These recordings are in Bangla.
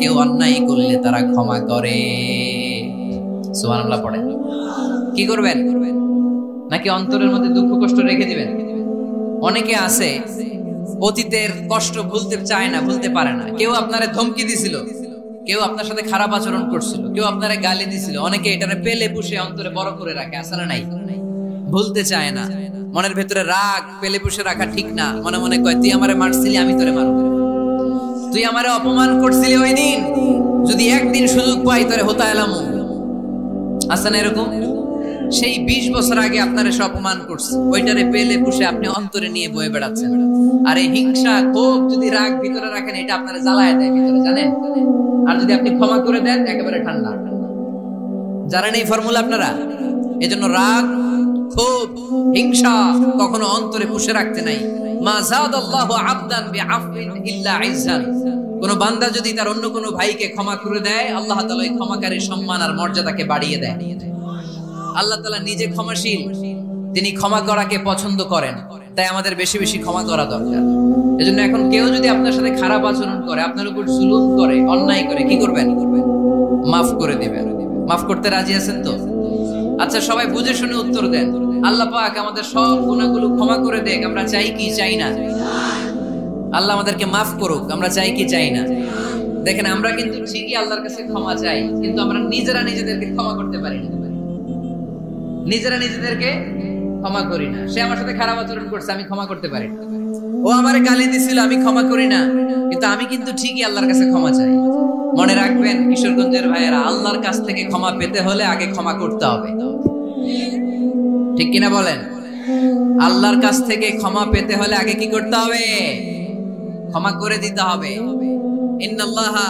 কেউ অন্যায় করলে তারা ক্ষমা করে। সুবহানাল্লাহ পড়েন। কি করবেন? নাকি অন্তরের মধ্যে দুঃখ কষ্ট রেখে দিবেন? অনেকে আছে অতীতের কষ্ট ভুলতে চায় না, ভুলতে পারে না। কেউ আপনারে ধমকি দিছিল, কেউ আপনার সাথে খারাপ আচরণ করছিল, কেউ আপনারে গালি দিছিল, অনেকে এটারে পেলে পুষে অন্তরে বড় করে রাখে, আছে না নাই? ভুলতে চায় না। মনের ভেতরে রাগ পেলে পুষে রাখা ঠিক না। মনে মনে কয়, তুই আমারে মারছিলি, আমি তোরে মারব। তুই আমারে অপমান করছিলি ওই দিন, যদি একদিন সুযোগ পাই তোরে হতা এলাম। আছে না এরকম? সেই 20 বছর আগে আপনারে সব অপমান করছে, ওইটারে পেলে পুষে আপনি অন্তরে নিয়ে বয়ে বেড়াচ্ছেন। আর এই হিংসা ক্ষোভ যদি রাগ ভিতরে রাখেন, এটা আপনারে জ্বালায় দেয় ভিতরে, জানেন? আর যদি আপনি ক্ষমা করে দেন, একেবারে ঠান্ডা। জানেন এই ফর্মুলা আপনারা? এজন্য রাগ, ক্ষোভ, হিংসা কখনো অন্তরে পুষে রাখতে নাই। মা যাদাল্লাহু আবদান বিআফওয়িন ইল্লা ইজ্জান। কোন বান্দা যদি তার অন্য কোন ভাইকে ক্ষমা করে দেয়, আল্লাহ তাআলা ওই ক্ষমাকারীর সম্মান আর মর্যাদাকে বাড়িয়ে দেয়। আল্লাহ তাআলা নিজে ক্ষমাশীল, তিনি ক্ষমা করাকে পছন্দ করেন। তাই আমাদের বেশি বেশি ক্ষমা করা দরকার। এজন্য এখন কেউ যদি আপনার সাথে খারাপ আচরণ করে, আপনার উপর জুলুম করে, অন্যায় করে, কি করবেন? মাফ করে দিবেন। মাফ করতে রাজি আছেন তো? আচ্ছা, সবাই বুঝে শুনে উত্তর দেন। আল্লাহ পাক আমাদের সব গুনাহগুলো ক্ষমা করে দেখ, আমরা চাই কি চাই না? আল্লাহ আমাদেরকে মাফ করুক, আমরা চাই কি চাই না? দেখেন, আমরা কিন্তু ঠিকই আল্লাহর কাছে ক্ষমা চাই, কিন্তু আমরা নিজেরা নিজেদেরকে ক্ষমা করতে পারি না। নিজেরা নিজেদেরকে ক্ষমা করি না। সে আমার সাথে খারাপ আচরণ করছে, আমি ক্ষমা করতে পারি না। ও আমারে গালি দিছিল, আমি ক্ষমা করি না, কিন্তু আমি কিন্তু ঠিকই আল্লাহর কাছে ক্ষমা চাই। মনে রাখবেন কিশোরগঞ্জের ভাইয়েরা, আল্লাহর কাছ থেকে ক্ষমা পেতে হলে আগে ক্ষমা করতে হবে। ঠিক কিনা বলেন? আল্লাহর কাছ থেকে ক্ষমা পেতে হলে আগে কি করতে হবে? ক্ষমা করে দিতে হবে। ইন্নাল্লাহা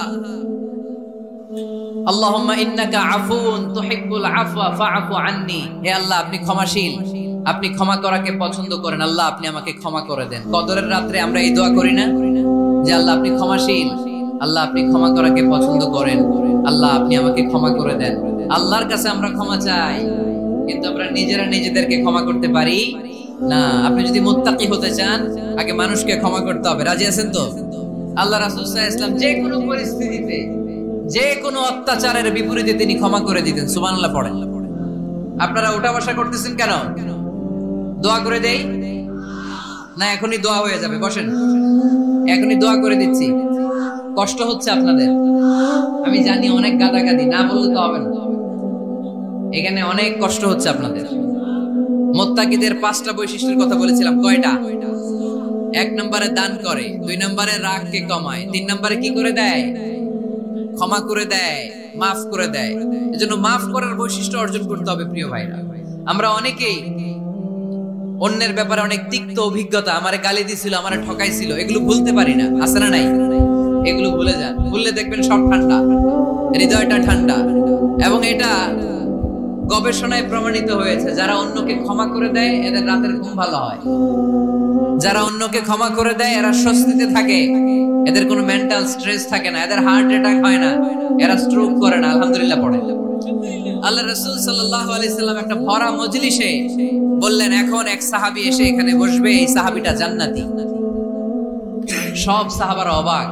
আল্লাহুম্মা ইন্নাকা আফুন তুহিব্বুল আফওয়া ফাআফু আন্নি। হে আল্লাহ, আপনি ক্ষমাশীল, আপনি ক্ষমা করাকে পছন্দ করেন। আল্লাহ, আপনি আমাকে ক্ষমা করে দেন। কদরের রাতে আমরা এই দোয়া করি না যে আল্লাহ আপনি ক্ষমাশীল, আল্লাহ আপনি ক্ষমা করাকে পছন্দ করেন, আল্লাহ আপনি আমাকে ক্ষমা করে দেন। আল্লাহর কাছে আমরা ক্ষমা চাই, কিন্তু আমরা নিজেরা নিজেদেরকে ক্ষমা করতে পারি না। আপনি যদি মুত্তাকি হতে চান, আগে মানুষকে ক্ষমা করতে হবে। রাজি আছেন তো? আল্লাহ রাসূল সাল্লাল্লাহু আলাইহি ওয়াসাল্লাম যে কোনো পরিস্থিতিতে, যে কোনো অত্যাচারের বিপরীতে তিনি ক্ষমা করে দিতেন। সুবহানাল্লাহ পড়েন। আপনারা ওঠা বসা করতেছেন কেন? দোয়া করে দেই না? এখনই দোয়া হয়ে যাবে, বসেন। এখনই দোয়া করে দিচ্ছি। কষ্ট হচ্ছে আপনাদের, আমি জানি, অনেক গাদাগাদি, না বললে তো হবে না। এখানে অনেক কষ্ট হচ্ছে আপনাদের। মুত্তাকিদের 5টা বৈশিষ্ট্যের কথা বলেছিলাম। কয়টা? 1 নম্বরে দান করে, 2 নম্বরে রাগকে কমায়, 3 নম্বরে কি করে দেয়? ক্ষমা করে দেয়, মাফ করে দেয়। এজন্য মাফ করার বৈশিষ্ট্য অর্জন করতে হবে প্রিয় ভাইরা। আমরা অনেকেই অন্যের ব্যাপারে অনেক তিক্ত অভিজ্ঞতা, আমারে গালি দিছিল, আমারে ঠকাইছিল, এগুলো ভুলতে পারি না। আছে না নাই? এগুলো ভুলে যান। ভুললে দেখবেন সব ঠান্ডা, হৃদয়টা ঠান্ডা। এবং এটা গবেষণায় প্রমাণিত হয়েছে, যারা অন্যকে ক্ষমা করে দেয় এদের রাতের ঘুম ভালো হয়। যারা অন্যকে ক্ষমা করে দেয় এরা স্বস্তিতে থাকে, এদের কোনো মেন্টাল স্ট্রেস থাকে না, এদের হার্ট অ্যাটাক হয় না, এরা স্ট্রোক করে না। আলহামদুলিল্লাহ পড়ে। আল্লাহ রাসূল সাল্লাল্লাহু আলাইহি সাল্লাম একটা ভরা মজলিসে বললেন, এখন এক সাহাবী এসে এখানে বসবে, এই সাহাবীটা জান্নাতি। সব সাহাবারা অবাক,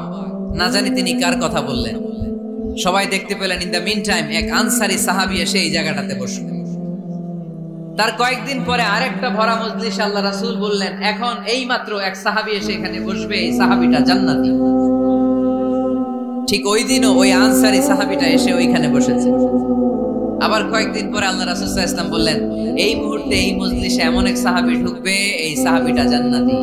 না জানি তিনি কার কথা বললেন। সবাই দেখতে পেলেন, ইন দ্য মিন টাইম এক আনসারী সাহাবী এসে এই জায়গাটাতে বসলেন। তার কয়েকদিন পরে আরেকটা ভরা মজলিসে আল্লাহ রাসূল বললেন, এখন এই মাত্র এক সাহাবী এসে এখানে বসবে, এই সাহাবীটা জান্নাতি। ঠিক ওই দিনও ওই আনসারী সাহাবীটা এসে ওইখানে বসেছে। আবার কয়েকদিন পরে আল্লাহ রাসূল সাল্লাল্লাহু আলাইহি ওয়াসাল্লাম বললেন, এই মুহূর্তে এই মজলিসে এমন এক সাহাবী ঢুকবে, এই সাহাবীটা জান্নাতি।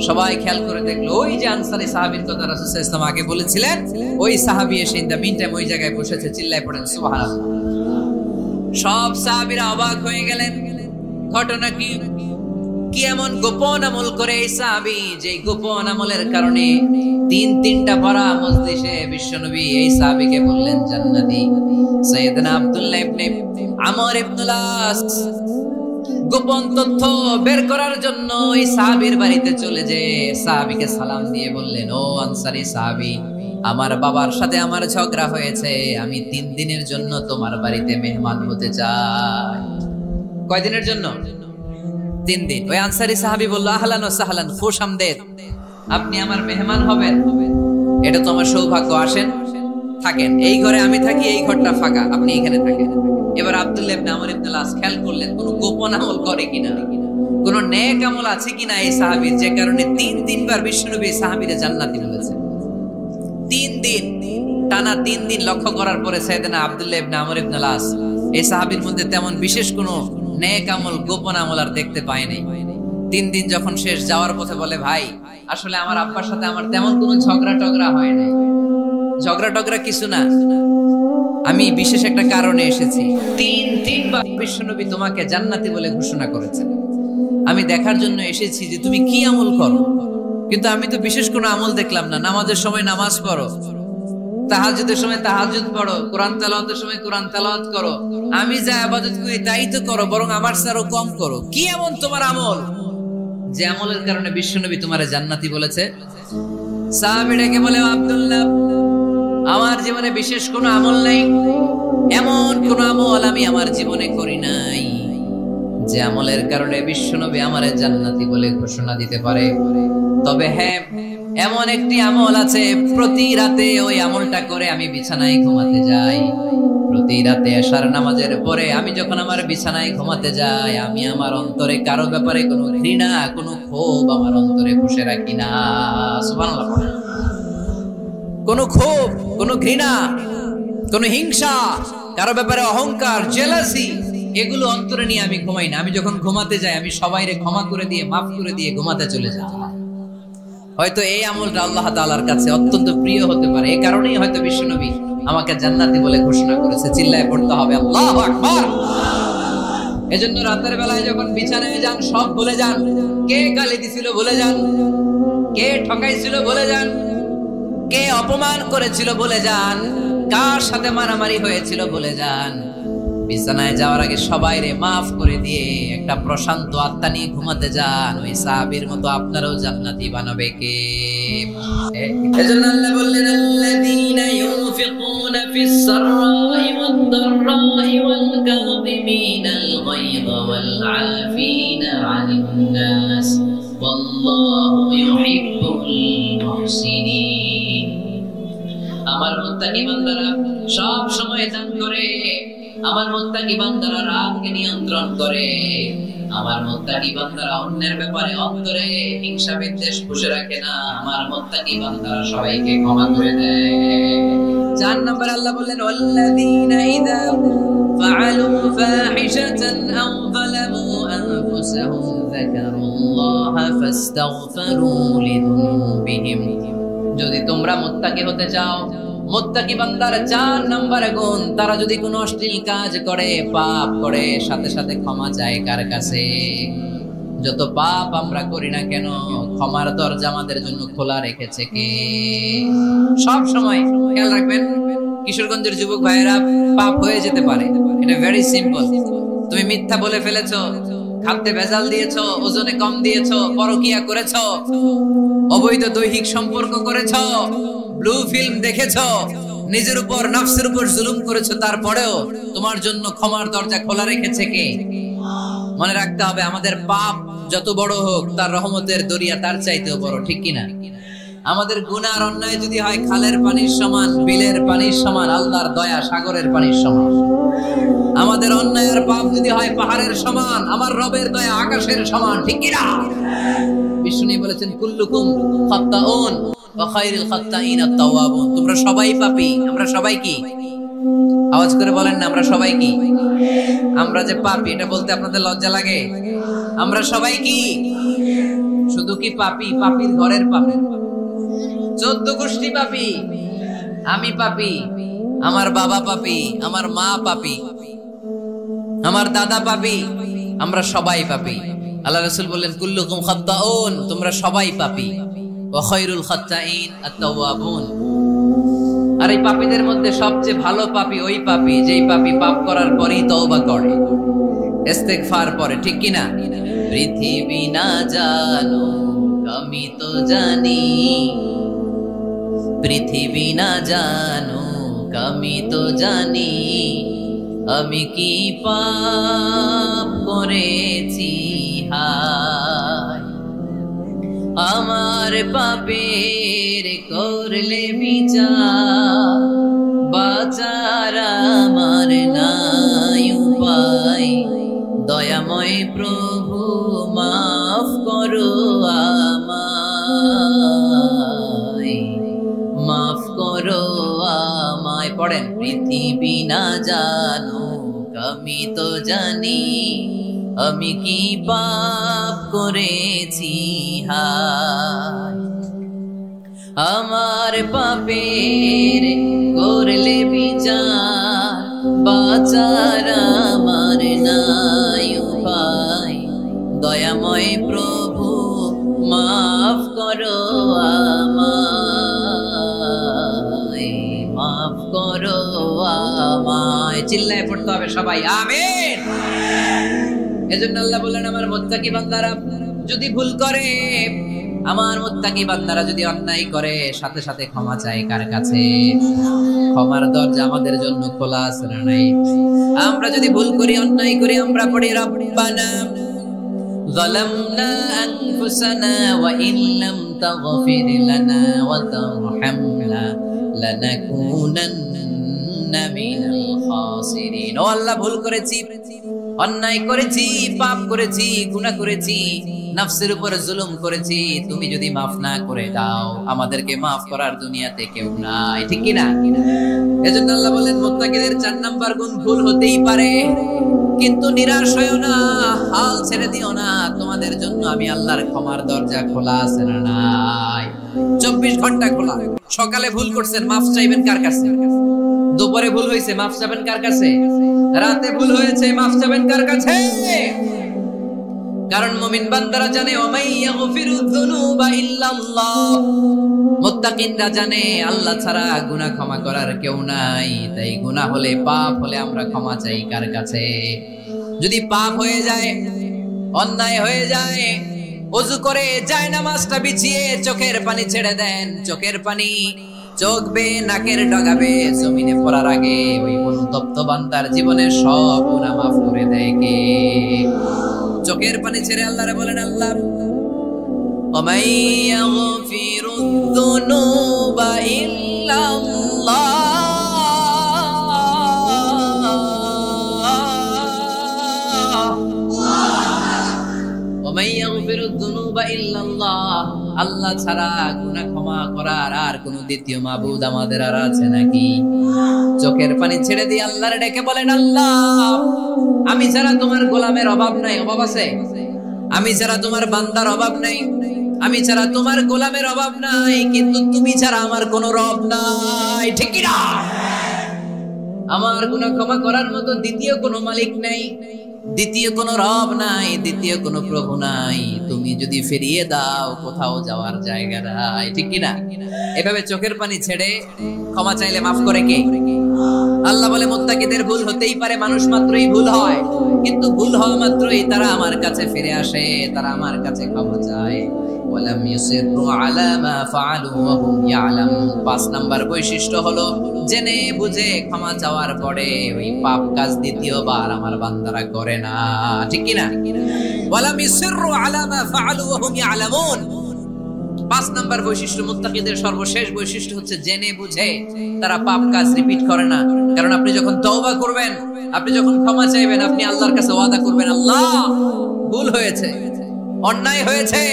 সবাই খেয়াল করে দেখলো, ওই যে আনসারী সাহাবীর কথা রাসূল সাল্লাল্লাহু আলাইহি ওয়াসাল্লাম আগে বলেছিলেন, ওই সাহাবী এসে ইন দ্য মিন টাইম ওই জায়গায় বসেছে। চিল্লায় পড়েন সুবহানাল্লাহ। সব সাহাবীরা অবাক হয়ে গেলেন। ঘটনা কি? কি এমন গোপন আমল করে এই সাহাবী, যে গোপন আমলের কারণে 3টা ভরা মজলিসে বিশ্বনবী এই সাহাবীকে বললেন জান্নাতি। সাইয়েদনা আব্দুল্লাহ ইবনে আমর ইবনুল আস গোপন তথ্য বের করার জন্য এই সাহাবীর বাড়িতে চলে যে সাহাবীকে সালাম দিয়ে বললেন, ও আনসারী সাহাবী, আমার বাবার সাথে আমার ঝগড়া হয়েছে, আমি 3 দিনের জন্য তোমার বাড়িতে মেহমান হতে চাই। কয়দিনের জন্য? 3 দিন। ওই আনসারী সাহাবী বলল, আহলান ওয়া সাহলান, খুশআমদেদ, আপনি আমার মেহমান হবেন, এটা তো আমার সৌভাগ্য। আসেন থাকেন, এই ঘরে আমি থাকি, এই ঘরটা ফাঁকা, আপনি এখানে থাকেন। এবার আব্দুল্লাহ ইবনে আমর ইবনে আল আস খেয়াল করলেন কোন গোপন আমল করে কিনা, কোন নেক আমল আছে কিনা এই সাহাবীর, যে কারণে তিনবার বিশ্বনবী সাহাবীরে জান্নাতি বলেছে। 3 দিন টানা 3 দিন লক্ষ্য করার পরে সাইয়েদনা আব্দুল্লাহ ইবনে আমর ইবনে আল আস এই সাহাবীর মধ্যে তেমন বিশেষ কোনো নেক আমল, গোপন আমল আর দেখতে পায় নাই। 3 দিন যখন শেষ, যাওয়ার পথে বলে, ভাই আসলে আমার আব্বার সাথে আমার তেমন কোনো ঝগড়া টগড়া হয় নাই, ঝগড়া টগড়া কিছু না, আমি বিশেষ একটা কারণে এসেছি। 3বার বিশ্বনবী তোমাকে জান্নাতি বলে ঘোষণা করেছেন, আমি দেখার জন্য এসেছি যে তুমি কি আমল করো। কিন্তু আমি তো বিশেষ কোনো আমল দেখলাম না। নামাজের সময় নামাজ পড়ো, তাহাজ্জুদের সময় তাহাজ্জুদ পড়ো, কোরআন তেলাওয়াতের সময় কোরআন তেলাওয়াত করো, আমি যা ইবাদত করি তাই তো করো, বরং আমার চেয়েও কম করো। কি এমন তোমার আমল যে আমলের কারণে বিশ্বনবী তোমারে জান্নাতি বলেছে? সাহাবীটাকে বলে, আব্দুল্লাহ, আমার জীবনে বিশেষ কোনো আমল নাই, এমন কোন আমল আমি আমার জীবনে করি নাই যে আমলের কারণে বিশ্বনবী আমারে জান্নাতি বলে ঘোষণা দিতে পারে। তবে হ্যাঁ, এমন একটি আমল আছে, প্রতি রাতে ওই আমলটা করে আমি বিছানায় ঘুমাতে যাই। প্রতি রাতে এশার নামাজের পরে আমি যখন আমার বিছানায় ঘুমাতে যাই, আমি আমার অন্তরে কারো ব্যাপারে কোনো ঘৃণা, কোনো ক্ষোভ আমার অন্তরে পুষে রাখি না। সুবহানাল্লাহ। কোনো ক্ষোভ, কোনো ঘৃণা, কোনো হিংসা, কারো ব্যাপারে অহংকার, জেলাসি, এগুলো অন্তরে নিয়ে আমি ঘুমাই না। আমি যখন ঘুমাতে যাই, আমি সবাইরে ক্ষমা করে দিয়ে, মাফ করে দিয়ে ঘুমাতে চলে যাই। হয়তো এই আমলটা আল্লাহ তাআলার কাছে অত্যন্ত প্রিয় হতে পারে, এই কারণেই হয়তো বিশ্বনবী আমাকে জান্নাতি বলে ঘোষণা করেছে। চিল্লায় পড়তে হবে আল্লাহু আকবার। এজন্য রাতের বেলায় যখন বিছানায় যান, সব ভুলে যান। কে গালি দিছিল ভুলে যান, কে ঠকাইছিল ভুলে যান, কে অপমান করেছিল ভুলে যান, কার সাথে মারামারি হয়েছিল ভুলে যান। বিছানায় যাওয়ার আগে সবাইরে মাফ করে দিয়ে একটা প্রশান্ত আত্মা নিয়ে ঘুমাতে যান। ওই সাহাবীর মতো আপনারাও জান্নাতি বানাবে কে? এজন্য আল্লাহ বললেন, আল্লাযীনা ইউনফিকুনা ফিস সাররাই ওয়াদ দাররাই ওয়াল কাযিমিনাল গায়যা ওয়াল আফিনা আনিন নাস ওয়াল্লাহু ইউহিব্বুল মুহসিনিন। আমার মুত্তাকি বান্দারা সব সময় দান করে, আমার মুত্তাকি বান্দারা রাগকে নিয়ন্ত্রণ করে, আমার মুত্তাকি বান্দারা অন্যের ব্যাপারে অন্তরে হিংসা বিদ্বেষ পুষে রাখে না, আমার মুত্তাকি বান্দারা সবাইকে ক্ষমা করে দেয়। 4 নম্বর আল্লাহ বললেন, ওয়াল্লাযীনা ইযা ফাআলু ফাহিশাতান আও যালামু আনফুসাহুম যাকারুল্লাহা ফাস্তাগফিরু লিযুনুবিহিম। যদি তোমরা মুত্তাকি হতে চাও, মুত্তাকি বান্দার 4 নম্বরে গুণ, তারা যদি কোনো অশ্লীল কাজ করে, পাপ করে, সাথে সাথে ক্ষমা চায় কার কাছে? যত পাপ আমরা করি না কেন, ক্ষমার দরজা আমাদের জন্য খোলা রেখেছে কে? সব সময় খেয়াল রাখবেন, কিশোরগঞ্জের যুবক ভাইয়েরা, পাপ হয়ে যেতে পারে, এটা ভেরি সিম্পল। তুমি মিথ্যা বলে ফেলেছো, খাদ্যে ভেজাল দিয়েছো, ওজনে কম দিয়েছো, পরকিয়া করেছো, অবৈধ দৈহিক সম্পর্ক করেছো, ব্লু ফিল্ম দেখেছো, নিজের উপর নফসের উপর জুলুম করেছো, তারপরেও তোমার জন্য ক্ষমার দরজা খোলা রেখেছে কে? মনে রাখতে হবে, আমাদের পাপ যত বড় হোক, তার রহমতের দরিয়া তার চাইতেও বড়, ঠিক কিনা? আমাদের গুনাহ আর অন্যায় যদি হয় খালের পানির সমান, বিলের পানির সমান, আল্লাহর দয়া সাগরের পানির সমান। আমাদের অন্যায় আর পাপ যদি হয় পাহাড়ের সমান, আমার রবের দয়া আকাশের সমান, ঠিক কিনা? বিষ্ণু বলেছেন, কুল্লুকুম খাত্তাউন ওয়া খায়রুল খাত্তাইন আত-তাওয়াবুন। তোমরা সবাই পাপী। আমরা সবাই কি? আওয়াজ করে বলেন না, আমরা সবাই কি? আমরা যে পাপী, এটা বলতে আপনাদের লজ্জা লাগে? আমরা সবাই কি? শুধু কি পাপী? পাপীর ঘরের পাপী, 14 গোষ্ঠী পাপী। আমি পাপী, আমার বাবা পাপী, আমার মা পাপী, আমার দাদা পাপী, আমরা সবাই পাপী। আল্লাহ রাসূল বললেন, কুল্লুকুম খাত্তাউন, তোমরা সবাই পাপী, ওয়া খায়রুল খাত্তাইন আত-তাওয়াবুন। আর এই পাপীদের মধ্যে সবচেয়ে ভালো পাপী ওই পাপী যেই পাপী পাপ করার পরেই তওবা করে, ইস্তেগফার পড়ে, ঠিক কি না? পৃথিবী না জানো আমি তো জানি, পৃথিবী না জানো আমি তো জানি, আমি কি পাপ করেছি হায়, আমার পাপের করলে বিচার, দয়াময় প্রভু মাফ করো আমায়, মাফ করো আমায়। পড়েন, পৃথিবী না জানুক আমি তো জানি, আমি কি পাপ করেছি হায়। আমার পাপের করলে বিচার, বাঁচার আমার নাই উপায়। দয়াময় প্রভু মাফ করো আমায়, মাফ করো আমায়। চিল্লায় পড়তে হবে সবাই, আমিন। এজন্য আল্লাহ বললেন, আমার মুত্তাকি বান্দারা যদি ভুল করে, আমার মুত্তাকি বান্দারা যদি অন্যায় করে, সাথে সাথে ক্ষমা চায় কার কাছে? ক্ষমার দরজা আমাদের জন্য খোলা আছে না নাই? আমরা যদি ভুল করি, অন্যায় করি, আমরা পড়ি রব্বানা যালামনা আনফুসানা ওয়া ইন লাম তাগফির লানা ওয়া তারহামনা লানাকুনান্না মিনাল খাসিরিন। ও আল্লাহ, ভুল করেছি, অন্যায় করেছি, পাপ করেছি, গুনাহ করেছি, নফসের উপর জুলুম করেছি। তুমি যদি মাফ না করে দাও, আমাদেরকে মাফ করার দুনিয়াতে কেউ নাই, ঠিক কি না? এজন্য আল্লাহ বলেন, মুত্তাকিদের 4 নাম্বার গুণ ভুল হতেই পারে, কিন্তু নিরাশ হয়ো না, হাল ছেড়ে দিও না। তোমাদের জন্য আমি আল্লাহর ক্ষমার দরজা খোলা আছে না নাই? 24 ঘন্টা খোলা। সকালে ভুল করছেন, মাফ চাইবেন কার কাছে? দুপুরে ভুল হয়েছে, মাফ চাইবেন কার কাছে? রাতে ভুল হয়েছে, মাফ চাইবেন কার কাছে? কারণ মুমিন বান্দারা জানে, ওয়ামাইয়াগফিরুয যুনুবা ইল্লাল্লাহ। মুত্তাকিনরা জানে আল্লাহ ছাড়া গুনাহ ক্ষমা করার কেউ নাই। তাই গুনাহ হলে, পাপ হলে আমরা ক্ষমা চাই কার কাছে? যদি পাপ হয়ে যায়, অন্যায় হয়ে যায়, ওযু করে জায়নামাজটা বিছিয়ে চোখের পানি ছেড়ে দেন। চোখের পানি চোখ বেয়ে নাকের ডগাবে জমিনে পড়ার আগে ওই অনুতপ্ত বান্দার জীবনের সব গুনাহ মাফ করে দেয় কে? চোখের পানি ছেড়ে আল্লাহরে বলেন, আল্লাহ ওয়ামাইয়াগফিরুয যুনুবা ইল্লাল্লাহ, ওয়ামাইয়াগফিরুয যুনুবা ইল্লাল্লাহ। আল্লাহ ছাড়া গুনাহ ক্ষমা করার আর কোন দ্বিতীয় মাবুদ আমাদের আর আছে নাকি? চোখের পানি ছেড়ে দিয়ে আল্লাহরে ডেকে বলেন, আল্লাহ আমি ছাড়া তোমার গোলামের অভাব নাই। অভাব আছে? আমি ছাড়া তোমার বান্দার অভাব নাই, আমি ছাড়া তোমার গোলামের অভাব নাই, কিন্তু তুমি ছাড়া আমার কোনো রব নাই, ঠিক কি না? আমার গুনাহ ক্ষমা করার মতো দ্বিতীয় কোনো মালিক নাই, দ্বিতীয় কোনো রব নাই, দ্বিতীয় কোনো প্রভু নাই। তুমি যদি ফিরিয়ে দাও, কোথাও যাওয়ার জায়গা নাই, ঠিক কি না? এভাবে চোখের পানি ছেড়ে ক্ষমা চাইলে মাফ করে কে? আল্লাহ বলে, মুত্তাকিদের ভুল হতেই পারে, মানুষ মাত্রই ভুল হয়, কিন্তু ভুল হওয়া মাত্রই তারা আমার কাছে ফিরে আসে, তারা আমার কাছে ক্ষমা চায়। ওয়ালাম ইউসিররু আলা মা ফাআলু ওয়া হুম ইয়ালামুন। 5 নাম্বার বৈশিষ্ট্য হলো, জেনে বুঝে ক্ষমা চাওয়ার পরে ওই পাপ কাজ দ্বিতীয়বার আমার বান্দারা করে না, ঠিক কি না? ওয়ালাম ইউসিররু আলা মা ফাআলু ওয়া হুম ইয়ালামুন। 5 নাম্বার বৈশিষ্ট্য, মুত্তাকিদের সর্বশেষ বৈশিষ্ট্য হচ্ছে জেনে বুঝে তারা পাপ কাজ রিপিট করে না। কারণ আপনি যখন তওবা করবেন, আপনি যখন ক্ষমা চাইবেন, আপনি আল্লাহর কাছে ওয়াদা করবেন, আল্লাহ ভুল হয়েছে, অন্যায় হয়েছে,